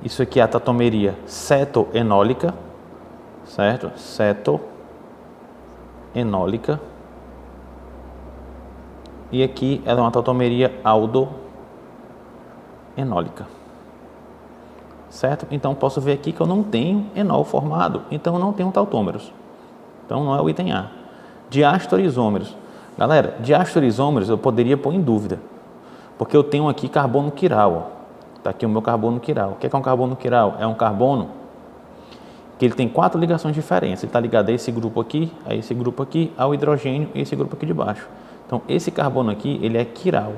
Isso aqui é a tautomeria cetoenólica, certo? Cetoenólica. E aqui ela é uma tautomeria aldoenólica, certo? Então posso ver aqui que eu não tenho enol formado, então eu não tenho tautômeros. Então não é o item A. Diastorizômeros. Galera, diastorizômeros eu poderia pôr em dúvida, porque eu tenho aqui carbono quiral. Está aqui o meu carbono quiral. O que é um carbono quiral? É um carbono que ele tem 4 ligações diferentes. Ele está ligado a esse grupo aqui, ao hidrogênio e esse grupo aqui de baixo. Então, esse carbono aqui, ele é quiral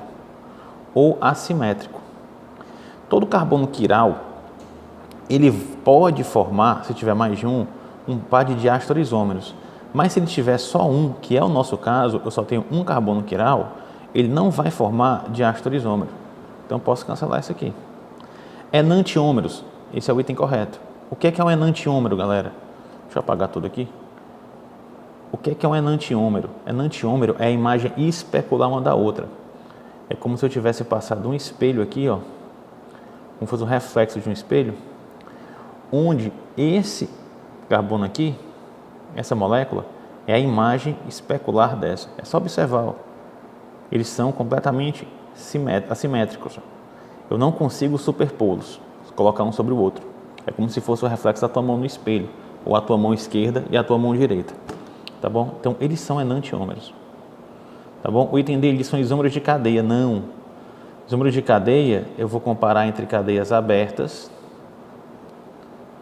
ou assimétrico. Todo carbono quiral, ele pode formar, se tiver mais de um par de diastorizômeros. Mas se ele tiver só um, que é o nosso caso, eu só tenho um carbono quiral, ele não vai formar diastorizômero. Então, eu posso cancelar isso aqui. Enantiômeros, esse é o item correto. O que é um enantiômero, galera? Deixa eu apagar tudo aqui. O que é um enantiômero? Enantiômero é a imagem especular uma da outra. É como se eu tivesse passado um espelho aqui, ó, como se fosse um reflexo de um espelho, onde esse carbono aqui, essa molécula, é a imagem especular dessa. É só observar, ó. Eles são completamente assimétricos. Eu não consigo superpô-los, colocar um sobre o outro. É como se fosse o reflexo da tua mão no espelho, ou a tua mão esquerda e a tua mão direita. Tá bom? Então, eles são enantiômeros. Tá bom? O item deles são isômeros de cadeia. Não. Isômeros de cadeia, eu vou comparar entre cadeias abertas,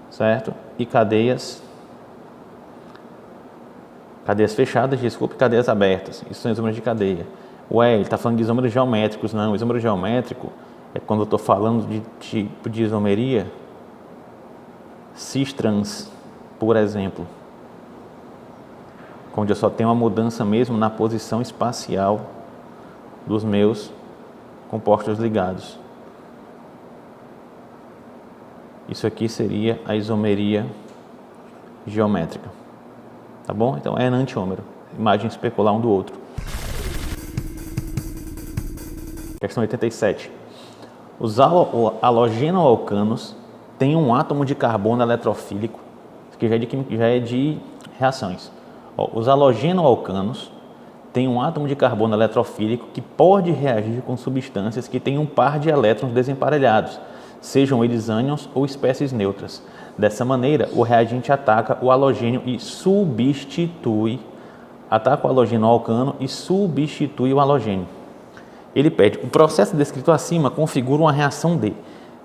certo? E cadeias fechadas, desculpe, cadeias abertas. Isso são isômeros de cadeia. Ué, ele está falando de isômeros geométricos. Não, isômero geométrico é quando eu estou falando de tipo de isomeria cis-trans, por exemplo, onde eu só tenho uma mudança mesmo na posição espacial dos meus compostos ligados. Isso aqui seria a isomeria geométrica. Tá bom? Então é enantiômero. Imagem especular um do outro. Questão 87. Os halogenoalcanos têm um átomo de carbono eletrofílico, que já é de reações. Os halogenoalcanos têm um átomo de carbono eletrofílico que pode reagir com substâncias que têm um par de elétrons desemparelhados, sejam eles ânions ou espécies neutras. Dessa maneira, o reagente ataca o halogênio e substitui o halogênio. Ele pede, o processo descrito acima configura uma reação D.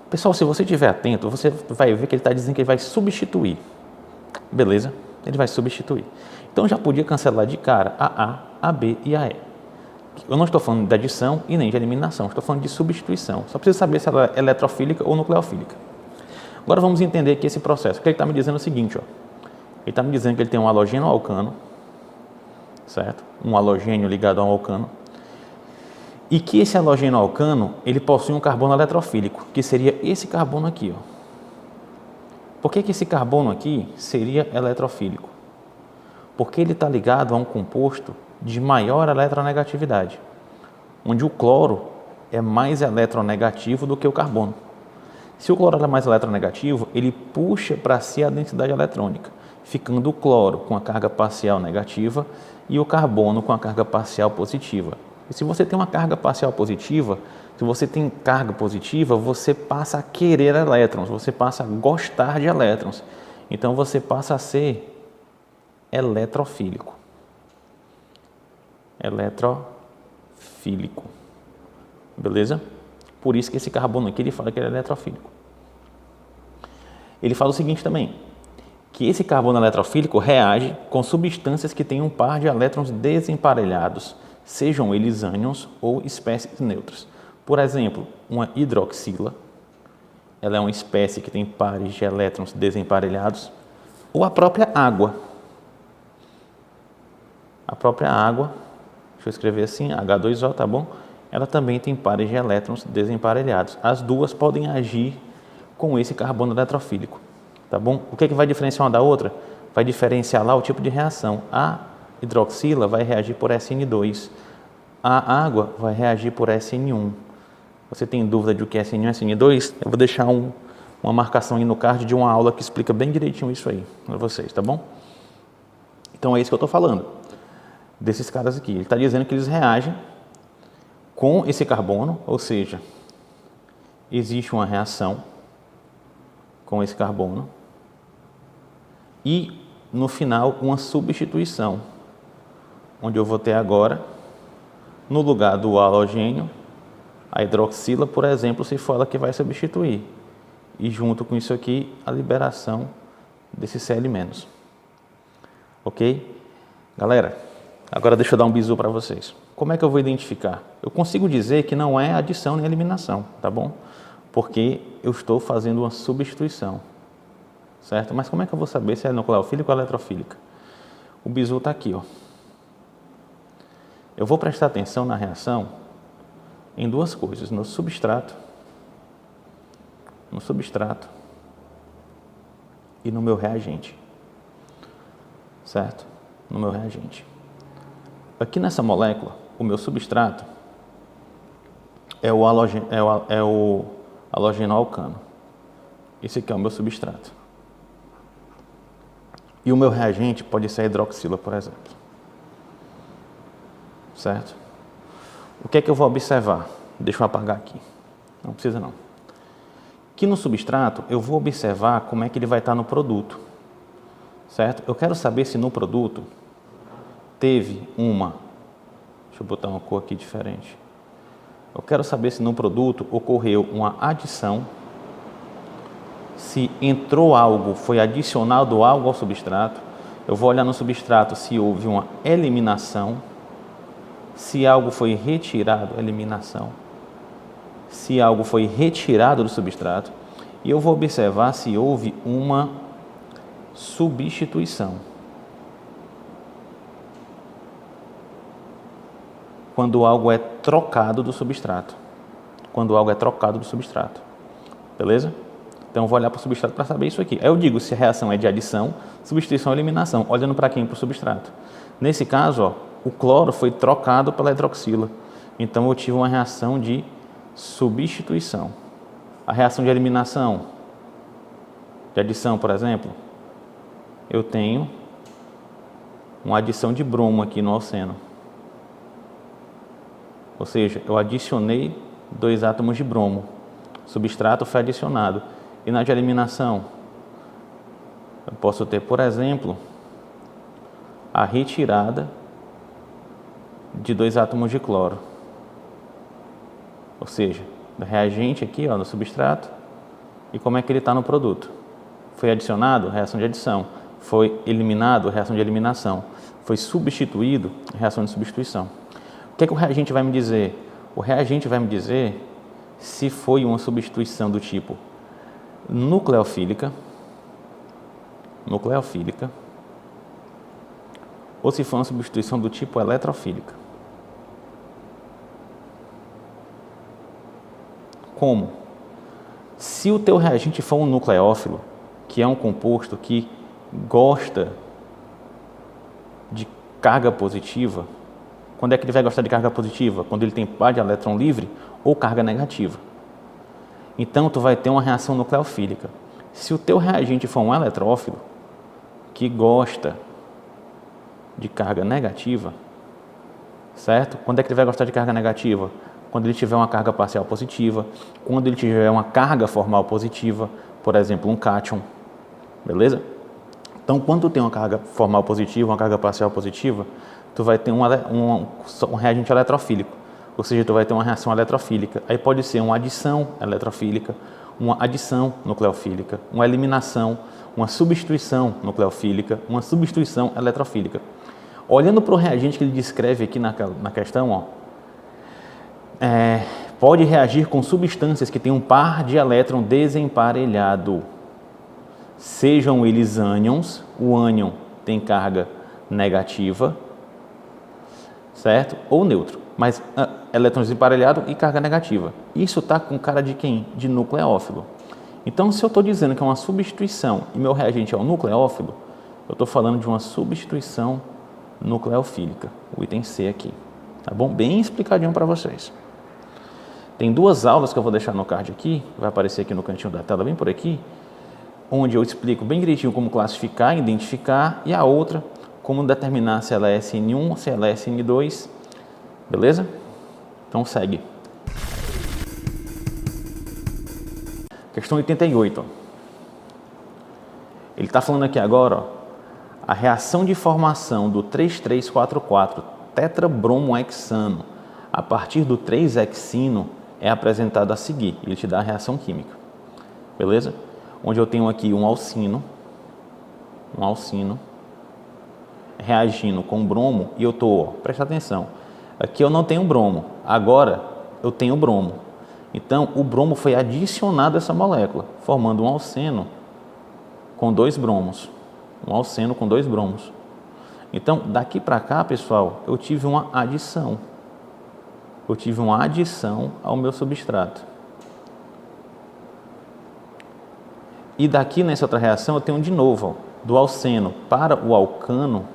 Pessoal, se você estiver atento, você vai ver que ele está dizendo que ele vai substituir. Beleza? Ele vai substituir. Então, já podia cancelar de cara a A, a B e a E. Eu não estou falando de adição e nem de eliminação, estou falando de substituição. Só preciso saber se ela é eletrofílica ou nucleofílica. Agora vamos entender aqui esse processo. O que ele está me dizendo é o seguinte, ó. Ele está me dizendo que ele tem um halogenoalcano, certo? Um halogênio ligado a um alcano. E que esse halogênio alcano, ele possui um carbono eletrofílico, que seria esse carbono aqui, ó. Por que esse carbono aqui seria eletrofílico? Porque ele está ligado a um composto de maior eletronegatividade, onde o cloro é mais eletronegativo do que o carbono. Se o cloro é mais eletronegativo, ele puxa para si a densidade eletrônica, ficando o cloro com a carga parcial negativa e o carbono com a carga parcial positiva. E se você tem uma carga parcial positiva, se você tem carga positiva, você passa a querer elétrons, você passa a gostar de elétrons. Então você passa a ser eletrofílico. Eletrofílico. Beleza? Por isso que esse carbono aqui, ele fala que ele é eletrofílico. Ele fala o seguinte também, que esse carbono eletrofílico reage com substâncias que têm um par de elétrons desemparelhados, sejam eles ânions ou espécies neutras. Por exemplo, uma hidroxila, ela é uma espécie que tem pares de elétrons desemparelhados, ou a própria água. A própria água, deixa eu escrever assim, H2O, tá bom? Ela também tem pares de elétrons desemparelhados. As duas podem agir com esse carbono eletrofílico, tá bom? O que vai diferenciar uma da outra? Vai diferenciar lá o tipo de reação. A hidroxila vai reagir por SN2, a água vai reagir por SN1. Você tem dúvida de o que é SN1 e SN2? Eu vou deixar uma marcação aí no card de uma aula que explica bem direitinho isso aí para vocês, tá bom? Então é isso que eu estou falando, desses caras aqui. Ele está dizendo que eles reagem com esse carbono, ou seja, existe uma reação com esse carbono e no final uma substituição, onde eu vou ter agora, no lugar do halogênio, a hidroxila, por exemplo, se for ela que vai substituir, e junto com isso aqui a liberação desse Cl-. Ok? Galera, agora deixa eu dar um bizu para vocês. Como é que eu vou identificar? Eu consigo dizer que não é adição nem eliminação, tá bom? Porque eu estou fazendo uma substituição, certo? Mas como é que eu vou saber se é nucleofílica ou eletrofílica? O bizu está aqui, ó. Eu vou prestar atenção na reação em duas coisas, no substrato e no meu reagente, certo? No meu reagente. Aqui nessa molécula, o meu substrato é o halogênio alcano. Esse aqui é o meu substrato. E o meu reagente pode ser a hidroxila, por exemplo. Certo? O que é que eu vou observar? Deixa eu apagar aqui. Não precisa não. Aqui no substrato, eu vou observar como é que ele vai estar no produto. Certo? Eu quero saber se no produto teve uma... Deixa eu botar uma cor aqui diferente. Eu quero saber se no produto ocorreu uma adição, se entrou algo, foi adicionado algo ao substrato. Eu vou olhar no substrato se houve uma eliminação, se algo foi retirado, eliminação, se algo foi retirado do substrato, e eu vou observar se houve uma substituição. Quando algo é trocado do substrato. Beleza? Então eu vou olhar para o substrato para saber isso aqui. Aí eu digo se a reação é de adição, substituição ou eliminação, olhando para quem? Para o substrato. Nesse caso, ó, o cloro foi trocado pela hidroxila. Então eu tive uma reação de substituição. A reação de eliminação, de adição, por exemplo, eu tenho uma adição de bromo aqui no alceno. Ou seja, eu adicionei 2 átomos de bromo. O substrato foi adicionado. E na de eliminação, eu posso ter, por exemplo, a retirada de 2 átomos de cloro. Ou seja, do reagente aqui, ó, no substrato, e como é que ele está no produto. Foi adicionado, reação de adição. Foi eliminado, reação de eliminação. Foi substituído, reação de substituição. O que é que o reagente vai me dizer? O reagente vai me dizer se foi uma substituição do tipo nucleofílica, ou se foi uma substituição do tipo eletrofílica. Como? Se o teu reagente for um nucleófilo, que é um composto que gosta de carga positiva, quando é que ele vai gostar de carga positiva? Quando ele tem par de elétron livre ou carga negativa. Então, tu vai ter uma reação nucleofílica. Se o teu reagente for um eletrófilo, que gosta de carga negativa, certo? Quando é que ele vai gostar de carga negativa? Quando ele tiver uma carga parcial positiva, quando ele tiver uma carga formal positiva, por exemplo, um cátion, beleza? Então, quando tu tem uma carga formal positiva, uma carga parcial positiva, tu vai ter um reagente eletrofílico, ou seja, tu vai ter uma reação eletrofílica. Aí pode ser uma adição eletrofílica, uma adição nucleofílica, uma eliminação, uma substituição nucleofílica, uma substituição eletrofílica. Olhando para o reagente que ele descreve aqui na questão, ó, pode reagir com substâncias que têm um par de elétron desemparelhado, sejam eles ânions, o ânion tem carga negativa, certo? Ou neutro, mas elétron desemparelhado e carga negativa. Isso está com cara de quem? De nucleófilo. Então, se eu estou dizendo que é uma substituição e meu reagente é um nucleófilo, eu estou falando de uma substituição nucleofílica, o item C aqui, tá bom? Bem explicadinho para vocês. Tem duas aulas que eu vou deixar no card aqui, vai aparecer aqui no cantinho da tela, bem por aqui, onde eu explico bem direitinho como classificar, identificar, e a outra, como determinar se ela é SN1, se ela é SN2, beleza? Então segue. Questão 88. Ó. Ele está falando aqui agora, ó, a reação de formação do 3344 tetrabromohexano a partir do 3-hexino é apresentada a seguir. Ele te dá a reação química, beleza? Onde eu tenho aqui um alcino reagindo com bromo e eu estou, presta atenção, aqui eu não tenho bromo, agora eu tenho bromo. Então, o bromo foi adicionado a essa molécula, formando um alceno com dois bromos. Um alceno com dois bromos. Então, daqui para cá, pessoal, eu tive uma adição. Eu tive uma adição ao meu substrato. E daqui, nessa outra reação, eu tenho de novo, ó, do alceno para o alcano,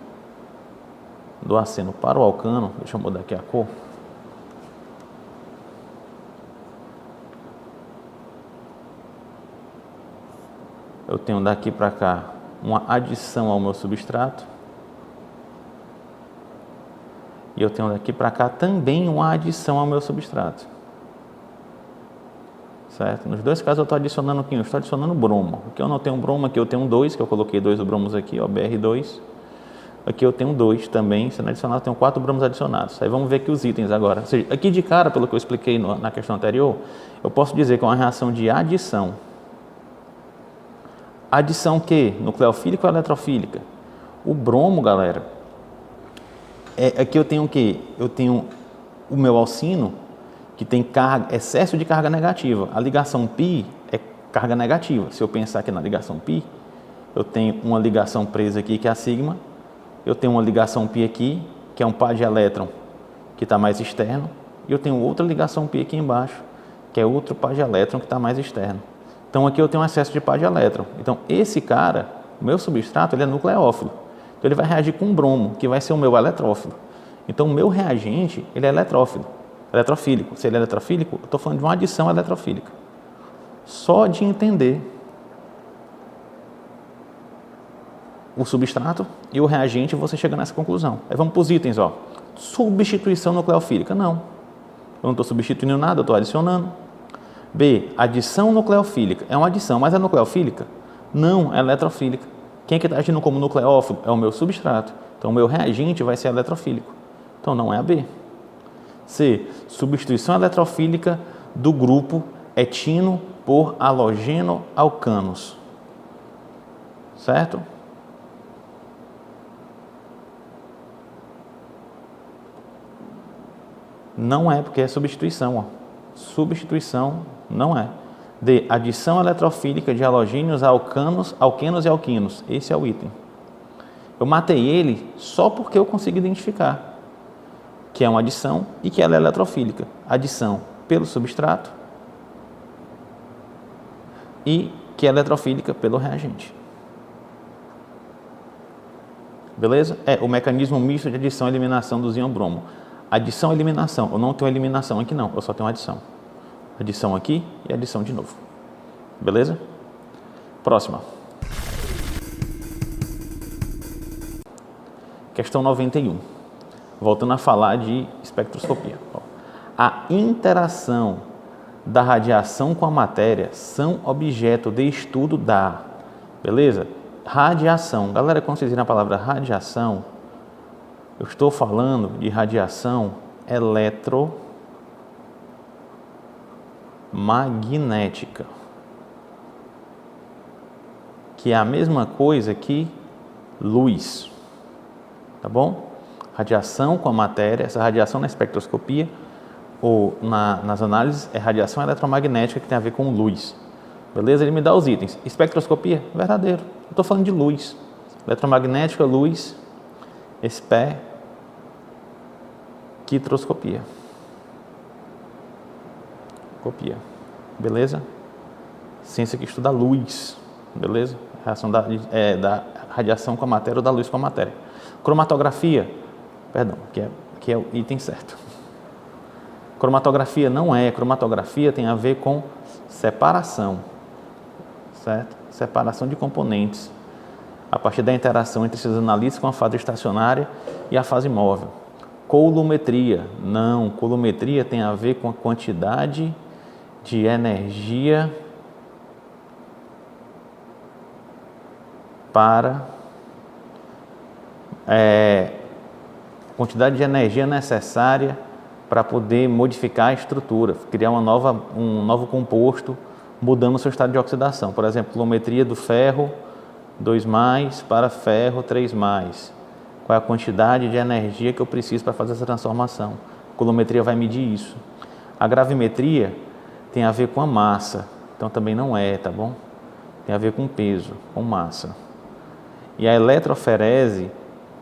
deixa eu mudar aqui a cor. Eu tenho daqui para cá uma adição ao meu substrato. E eu tenho daqui para cá também uma adição ao meu substrato. Certo? Nos dois casos eu estou adicionando o quê? Eu estou adicionando bromo. Aqui eu não tenho bromo, aqui eu tenho 2, que eu coloquei 2 bromos aqui, ó, BR2. Aqui eu tenho 2 também, sendo adicionado, eu tenho 4 bromos adicionados. Aí vamos ver aqui os itens agora. Ou seja, aqui de cara, pelo que eu expliquei na questão anterior, eu posso dizer que é uma reação de adição. Adição que? Nucleofílica ou eletrofílica? O bromo, galera, aqui eu tenho o quê? Eu tenho o meu alcino, que tem excesso de carga negativa. A ligação π é carga negativa. Se eu pensar aqui na ligação π, eu tenho uma ligação presa aqui, que é a sigma. Eu tenho uma ligação π aqui, que é um par de elétron, que está mais externo. E eu tenho outra ligação π aqui embaixo, que é outro par de elétron, que está mais externo. Então, aqui eu tenho um excesso de par de elétron. Então, esse cara, o meu substrato, ele é nucleófilo. Então, ele vai reagir com bromo, que vai ser o meu eletrófilo. Então, o meu reagente, ele é eletrofílico. Se ele é eletrofílico, eu estou falando de uma adição eletrofílica. Só de entender o substrato e o reagente, você chega nessa conclusão. Aí vamos para os itens, ó. Substituição nucleofílica. Não. Eu não estou substituindo nada, eu estou adicionando. B, adição nucleofílica. É uma adição, mas é nucleofílica? Não, é eletrofílica. Quem é que está agindo como nucleófilo? É o meu substrato. Então, o meu reagente vai ser eletrofílico. Então, não é a B. C, substituição eletrofílica do grupo etino por halogeno alcanos. Certo? Não é, porque é substituição, ó. Substituição não é. D, adição eletrofílica de halogênios a alcanos, alquenos e alquinos. Esse é o item. Eu matei ele só porque eu consigo identificar que é uma adição e que ela é eletrofílica. Adição pelo substrato e que é eletrofílica pelo reagente. Beleza? É o mecanismo misto de adição e eliminação do íon bromo. Adição e eliminação. Eu não tenho eliminação aqui não, eu só tenho adição. Adição aqui e adição de novo. Beleza? Próxima. Questão 91. Voltando a falar de espectroscopia. A interação da radiação com a matéria são objeto de estudo da... Beleza? Radiação. Galera, quando vocês viram a palavra radiação, eu estou falando de radiação eletromagnética, que é a mesma coisa que luz, tá bom? Radiação com a matéria, essa radiação na espectroscopia ou nas análises é radiação eletromagnética que tem a ver com luz. Beleza? Ele me dá os itens. Espectroscopia, verdadeiro. Eu estou falando de luz. Eletromagnética, luz, espectroscopia. Beleza? Ciência que estuda luz. Beleza? Reação da radiação com a matéria ou da luz com a matéria. Cromatografia, perdão, que é o item certo. Cromatografia não é. Cromatografia tem a ver com separação, certo? Separação de componentes a partir da interação entre esses analistas com a fase estacionária e a fase móvel. Coulometria, não. Coulometria tem a ver com a quantidade de energia quantidade de energia necessária para poder modificar a estrutura, criar um novo composto, mudando o seu estado de oxidação. Por exemplo, coulometria do ferro 2+, para ferro 3+. Qual é a quantidade de energia que eu preciso para fazer essa transformação? A coulometria vai medir isso. A gravimetria tem a ver com a massa, então também não é, tá bom? Tem a ver com peso, com massa. E a eletroferese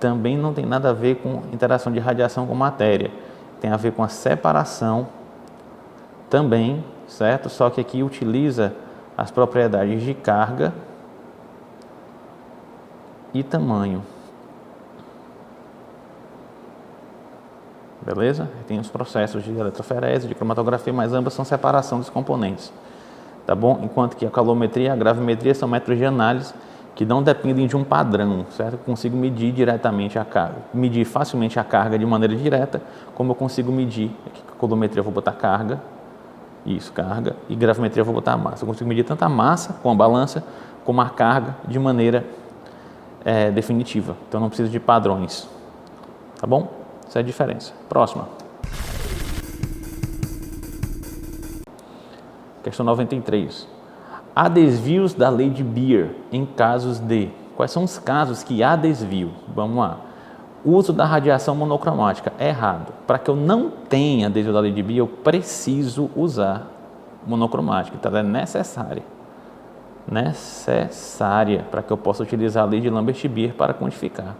também não tem nada a ver com interação de radiação com matéria. Tem a ver com a separação também, certo? Só que aqui utiliza as propriedades de carga e tamanho. Beleza? Tem os processos de eletroferese, de cromatografia, mas ambas são separação dos componentes. Tá bom? Enquanto que a calometria e a gravimetria são métodos de análise que não dependem de um padrão, certo? Eu consigo medir diretamente a carga, medir facilmente a carga de maneira direta, como eu consigo medir, aqui com a colometria eu vou botar carga, isso, carga, e gravimetria eu vou botar a massa. Eu consigo medir tanto a massa com a balança, como a carga de maneira definitiva. Então não preciso de padrões, tá bom? Essa é a diferença. Próxima. Questão 93. Há desvios da lei de Beer em casos de... Quais são os casos que há desvio? Vamos lá. Uso da radiação monocromática. É errado. Para que eu não tenha desvio da lei de Beer, eu preciso usar monocromática. Então, ela é necessária. Necessária para que eu possa utilizar a lei de Lambert-Beer para quantificar.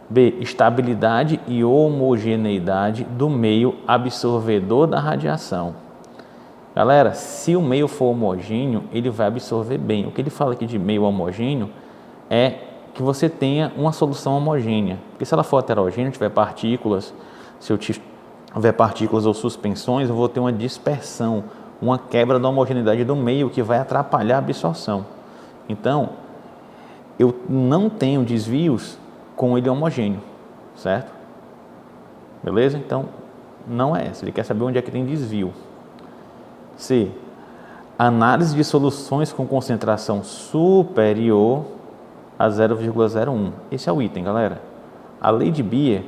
B. Estabilidade e homogeneidade do meio absorvedor da radiação. Galera, se o meio for homogêneo, ele vai absorver bem. O que ele fala aqui de meio homogêneo é que você tenha uma solução homogênea. Porque se ela for heterogênea, tiver partículas, se eu tiver partículas ou suspensões, eu vou ter uma dispersão, uma quebra da homogeneidade do meio que vai atrapalhar a absorção. Então, eu não tenho desvios com ele homogêneo, certo? Beleza? Então, não é essa. Ele quer saber onde é que tem desvio. C. Análise de soluções com concentração superior a 0,01. Esse é o item, galera. A lei de Beer,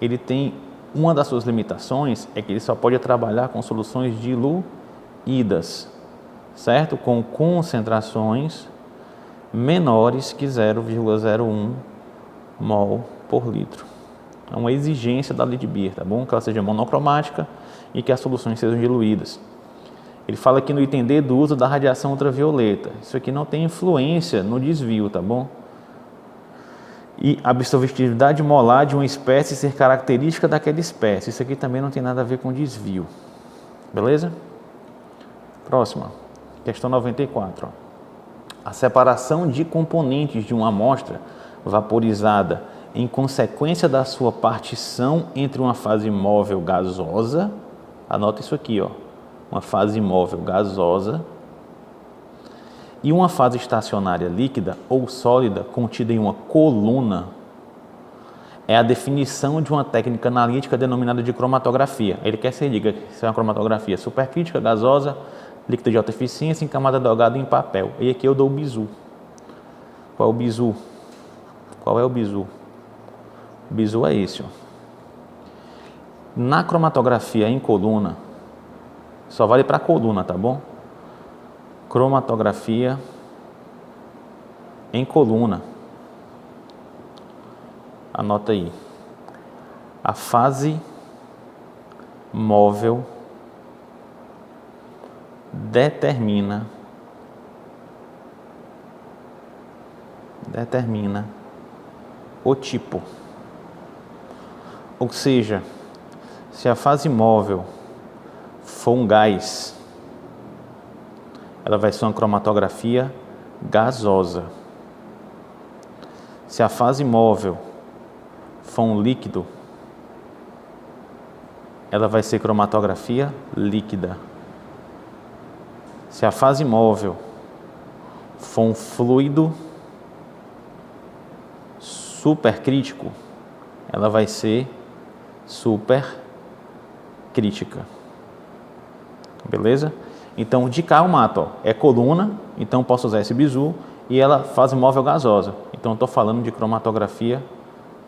ele tem uma das suas limitações, é que ele só pode trabalhar com soluções diluídas, certo? Com concentrações menores que 0,01 mol por litro. É uma exigência da lei de Beer, tá bom? Que ela seja monocromática e que as soluções sejam diluídas. Ele fala aqui no item D do uso da radiação ultravioleta. Isso aqui não tem influência no desvio, tá bom? E a absorvitividade molar de uma espécie ser característica daquela espécie. Isso aqui também não tem nada a ver com desvio. Beleza? Próxima. Questão 94. Ó. A separação de componentes de uma amostra vaporizada em consequência da sua partição entre uma fase móvel gasosa, anota isso aqui, ó, uma fase móvel gasosa e uma fase estacionária líquida ou sólida contida em uma coluna, é a definição de uma técnica analítica denominada de cromatografia. Ele quer que você diga se é uma cromatografia supercrítica, gasosa, líquida de alta eficiência, em camada delgada em papel. E aqui eu dou o bizu. Qual é o bizu? Qual é o bizu? O bizu é esse. Ó. Na cromatografia em coluna, só vale para coluna, tá bom? Cromatografia em coluna. Anota aí. A fase móvel determina o tipo. Ou seja, se a fase móvel for um gás, ela vai ser uma cromatografia gasosa. Se a fase móvel for um líquido, ela vai ser cromatografia líquida. Se a fase móvel for um fluido supercrítico, ela vai ser supercrítica. Beleza? Então, de cá eu mato, ó, é coluna, então posso usar esse bizu, e ela fase móvel gasosa. Então, eu estou falando de cromatografia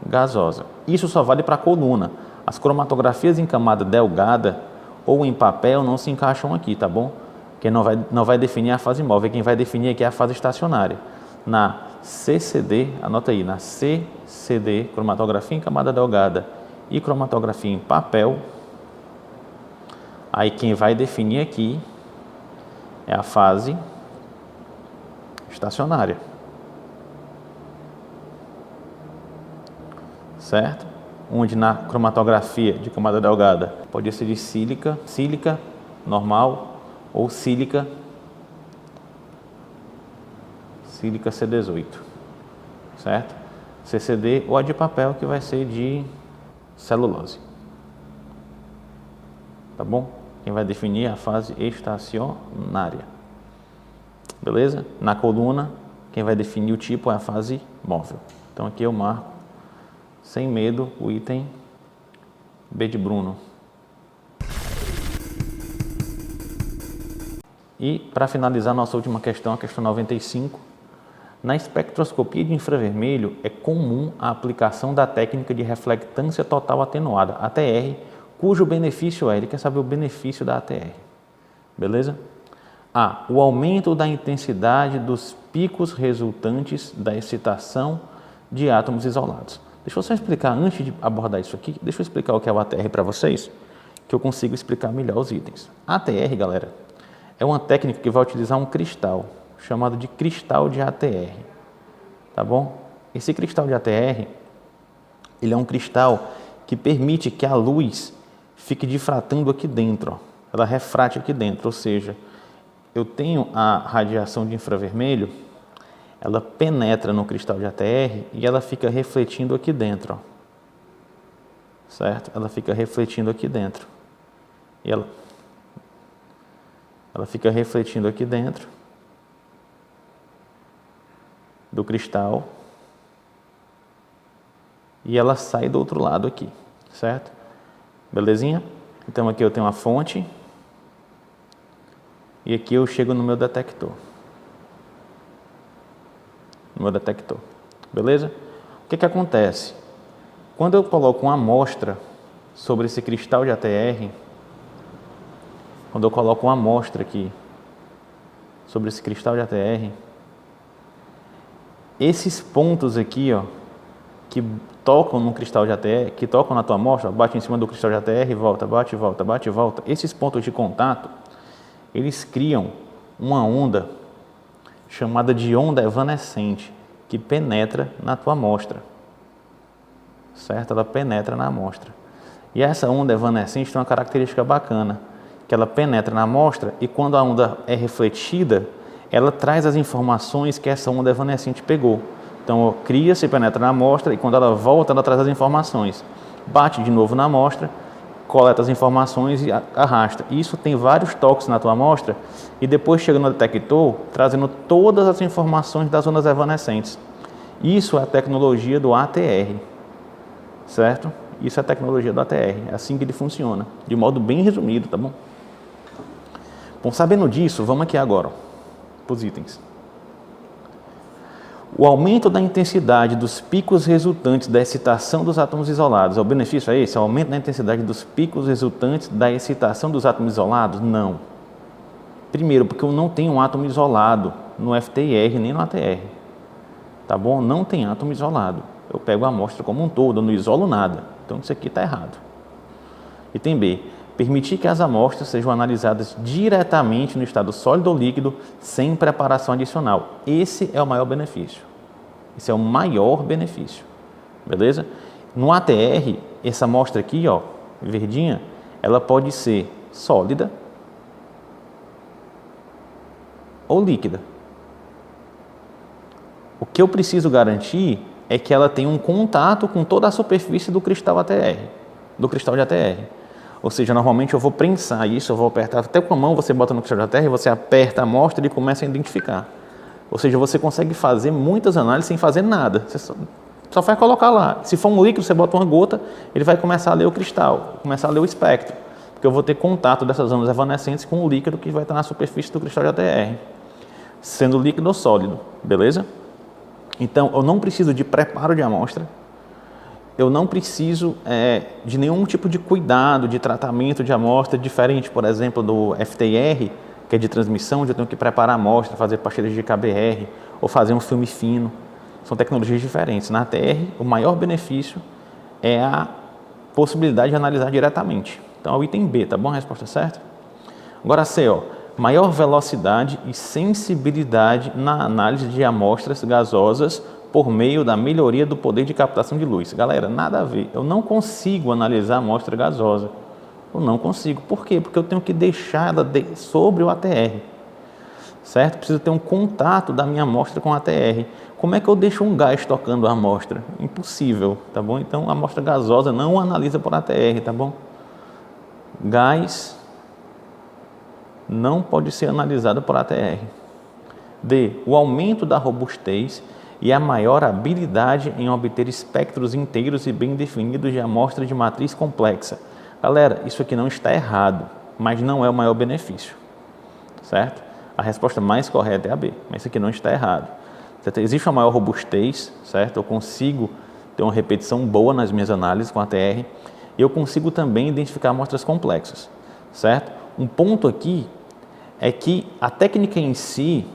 gasosa. Isso só vale para coluna. As cromatografias em camada delgada ou em papel não se encaixam aqui, tá bom? Quem não vai definir a fase móvel, quem vai definir aqui é a fase estacionária. Na CCD, anota aí, na CCD, cromatografia em camada delgada e cromatografia em papel, aí quem vai definir aqui é a fase estacionária. Certo? Onde na cromatografia de camada delgada pode ser de sílica normal ou sílica C18, certo? CCD ou a de papel, que vai ser de celulose. Tá bom? Quem vai definir é a fase estacionária. Beleza? Na coluna, quem vai definir o tipo é a fase móvel. Então aqui eu marco, sem medo, o item B de Bruno. E para finalizar nossa última questão, a questão 95. Na espectroscopia de infravermelho é comum a aplicação da técnica de reflectância total atenuada, ATR, cujo benefício é, ele quer saber o benefício da ATR. Beleza? A. O aumento da intensidade dos picos resultantes da excitação de átomos isolados. Deixa eu só explicar, antes de abordar isso aqui, deixa eu explicar o que é o ATR para vocês, que eu consigo explicar melhor os itens. A ATR, galera, é uma técnica que vai utilizar um cristal, chamado de cristal de ATR, tá bom? Esse cristal de ATR, ele é um cristal que permite que a luz fique difratando aqui dentro, ó. Ela refrate aqui dentro, ou seja, eu tenho a radiação de infravermelho, ela penetra no cristal de ATR e ela fica refletindo aqui dentro, ó. Certo? Ela fica refletindo aqui dentro. E ela fica refletindo aqui dentro do cristal e ela sai do outro lado aqui, certo? Belezinha? Então aqui eu tenho uma fonte e aqui eu chego no meu detector. Beleza? O que acontece? Quando eu coloco uma amostra sobre esse cristal de ATR, quando eu coloco uma amostra aqui sobre esse cristal de ATR, esses pontos aqui, ó, que tocam no cristal de ATR, que tocam na tua amostra, bate em cima do cristal de ATR, volta, bate e volta, bate e volta. Esses pontos de contato, eles criam uma onda chamada de onda evanescente, que penetra na tua amostra, certo? Ela penetra na amostra. E essa onda evanescente tem uma característica bacana, que ela penetra na amostra e quando a onda é refletida, ela traz as informações que essa onda evanescente pegou. Então, cria-se, penetra na amostra e quando ela volta, ela traz as informações. Bate de novo na amostra, coleta as informações e arrasta. Isso tem vários toques na tua amostra e depois chega no detector trazendo todas as informações das ondas evanescentes. Isso é a tecnologia do ATR, certo? Isso é a tecnologia do ATR, é assim que ele funciona, de modo bem resumido, tá bom? Bom, sabendo disso, vamos aqui agora, para os itens. O aumento da intensidade dos picos resultantes da excitação dos átomos isolados, o benefício é esse? O aumento da intensidade dos picos resultantes da excitação dos átomos isolados? Não. Primeiro, porque eu não tenho um átomo isolado no FTIR nem no ATR. Tá bom? Não tem átomo isolado. Eu pego a amostra como um todo, eu não isolo nada. Então isso aqui está errado. Item B. Permitir que as amostras sejam analisadas diretamente no estado sólido ou líquido, sem preparação adicional. Esse é o maior benefício. Esse é o maior benefício. Beleza? No ATR, essa amostra aqui, ó, verdinha, ela pode ser sólida ou líquida. O que eu preciso garantir é que ela tenha um contato com toda a superfície do cristal ATR, do cristal de ATR. Ou seja, normalmente eu vou prensar isso, eu vou apertar, até com a mão você bota no cristal de ATR, você aperta a amostra e começa a identificar. Ou seja, você consegue fazer muitas análises sem fazer nada, você só vai colocar lá. Se for um líquido, você bota uma gota, ele vai começar a ler o cristal, começar a ler o espectro, porque eu vou ter contato dessas ondas evanescentes com o líquido que vai estar na superfície do cristal de ATR, sendo líquido ou sólido, beleza? Então, eu não preciso de preparo de amostra, eu não preciso de nenhum tipo de cuidado, de tratamento de amostra diferente, por exemplo, do FTIR, que é de transmissão, onde eu tenho que preparar a amostra, fazer pastilhas de KBR ou fazer um filme fino. São tecnologias diferentes. Na ATR, o maior benefício é a possibilidade de analisar diretamente. Então, é o item B, tá bom? A resposta certa? Agora C, ó, maior velocidade e sensibilidade na análise de amostras gasosas por meio da melhoria do poder de captação de luz. Galera, nada a ver. Eu não consigo analisar a amostra gasosa. Eu não consigo. Por quê? Porque eu tenho que deixar ela sobre o ATR. Certo? Preciso ter um contato da minha amostra com o ATR. Como é que eu deixo um gás tocando a amostra? Impossível, tá bom? Então, a amostra gasosa não analisa por ATR, tá bom? Gás não pode ser analisado por ATR. D. O aumento da robustez e a maior habilidade em obter espectros inteiros e bem definidos de amostra de matriz complexa. Galera, isso aqui não está errado, mas não é o maior benefício, certo? A resposta mais correta é a B, mas isso aqui não está errado. Existe uma maior robustez, certo? Eu consigo ter uma repetição boa nas minhas análises com a ATR e eu consigo também identificar amostras complexas, certo? Um ponto aqui é que a técnica em si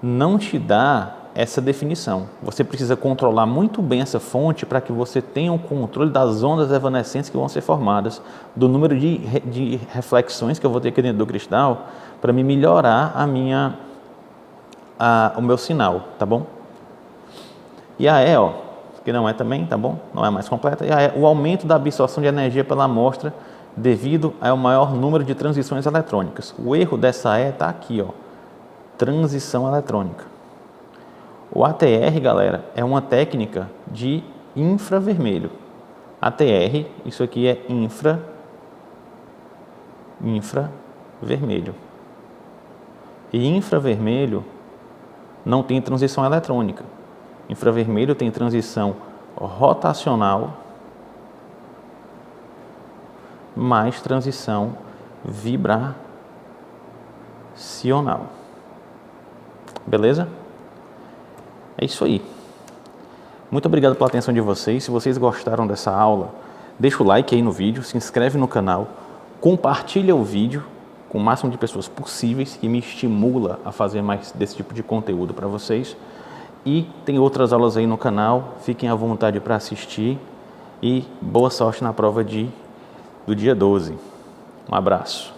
não te dá essa definição. Você precisa controlar muito bem essa fonte para que você tenha um controle das ondas evanescentes que vão ser formadas, do número de reflexões que eu vou ter aqui dentro do cristal, para me melhorar o meu sinal, tá bom? E a E, ó, que não é também, tá bom? Não é mais completa. E a E, o aumento da absorção de energia pela amostra devido ao maior número de transições eletrônicas. O erro dessa E está aqui, ó, transição eletrônica. O ATR, galera, é uma técnica de infravermelho. ATR, isso aqui é infravermelho. E infravermelho não tem transição eletrônica. Infravermelho tem transição rotacional mais transição vibracional. Beleza? É isso aí. Muito obrigado pela atenção de vocês. Se vocês gostaram dessa aula, deixa o like aí no vídeo, se inscreve no canal, compartilha o vídeo com o máximo de pessoas possíveis, que me estimula a fazer mais desse tipo de conteúdo para vocês. E tem outras aulas aí no canal, fiquem à vontade para assistir e boa sorte na prova do dia 12. Um abraço.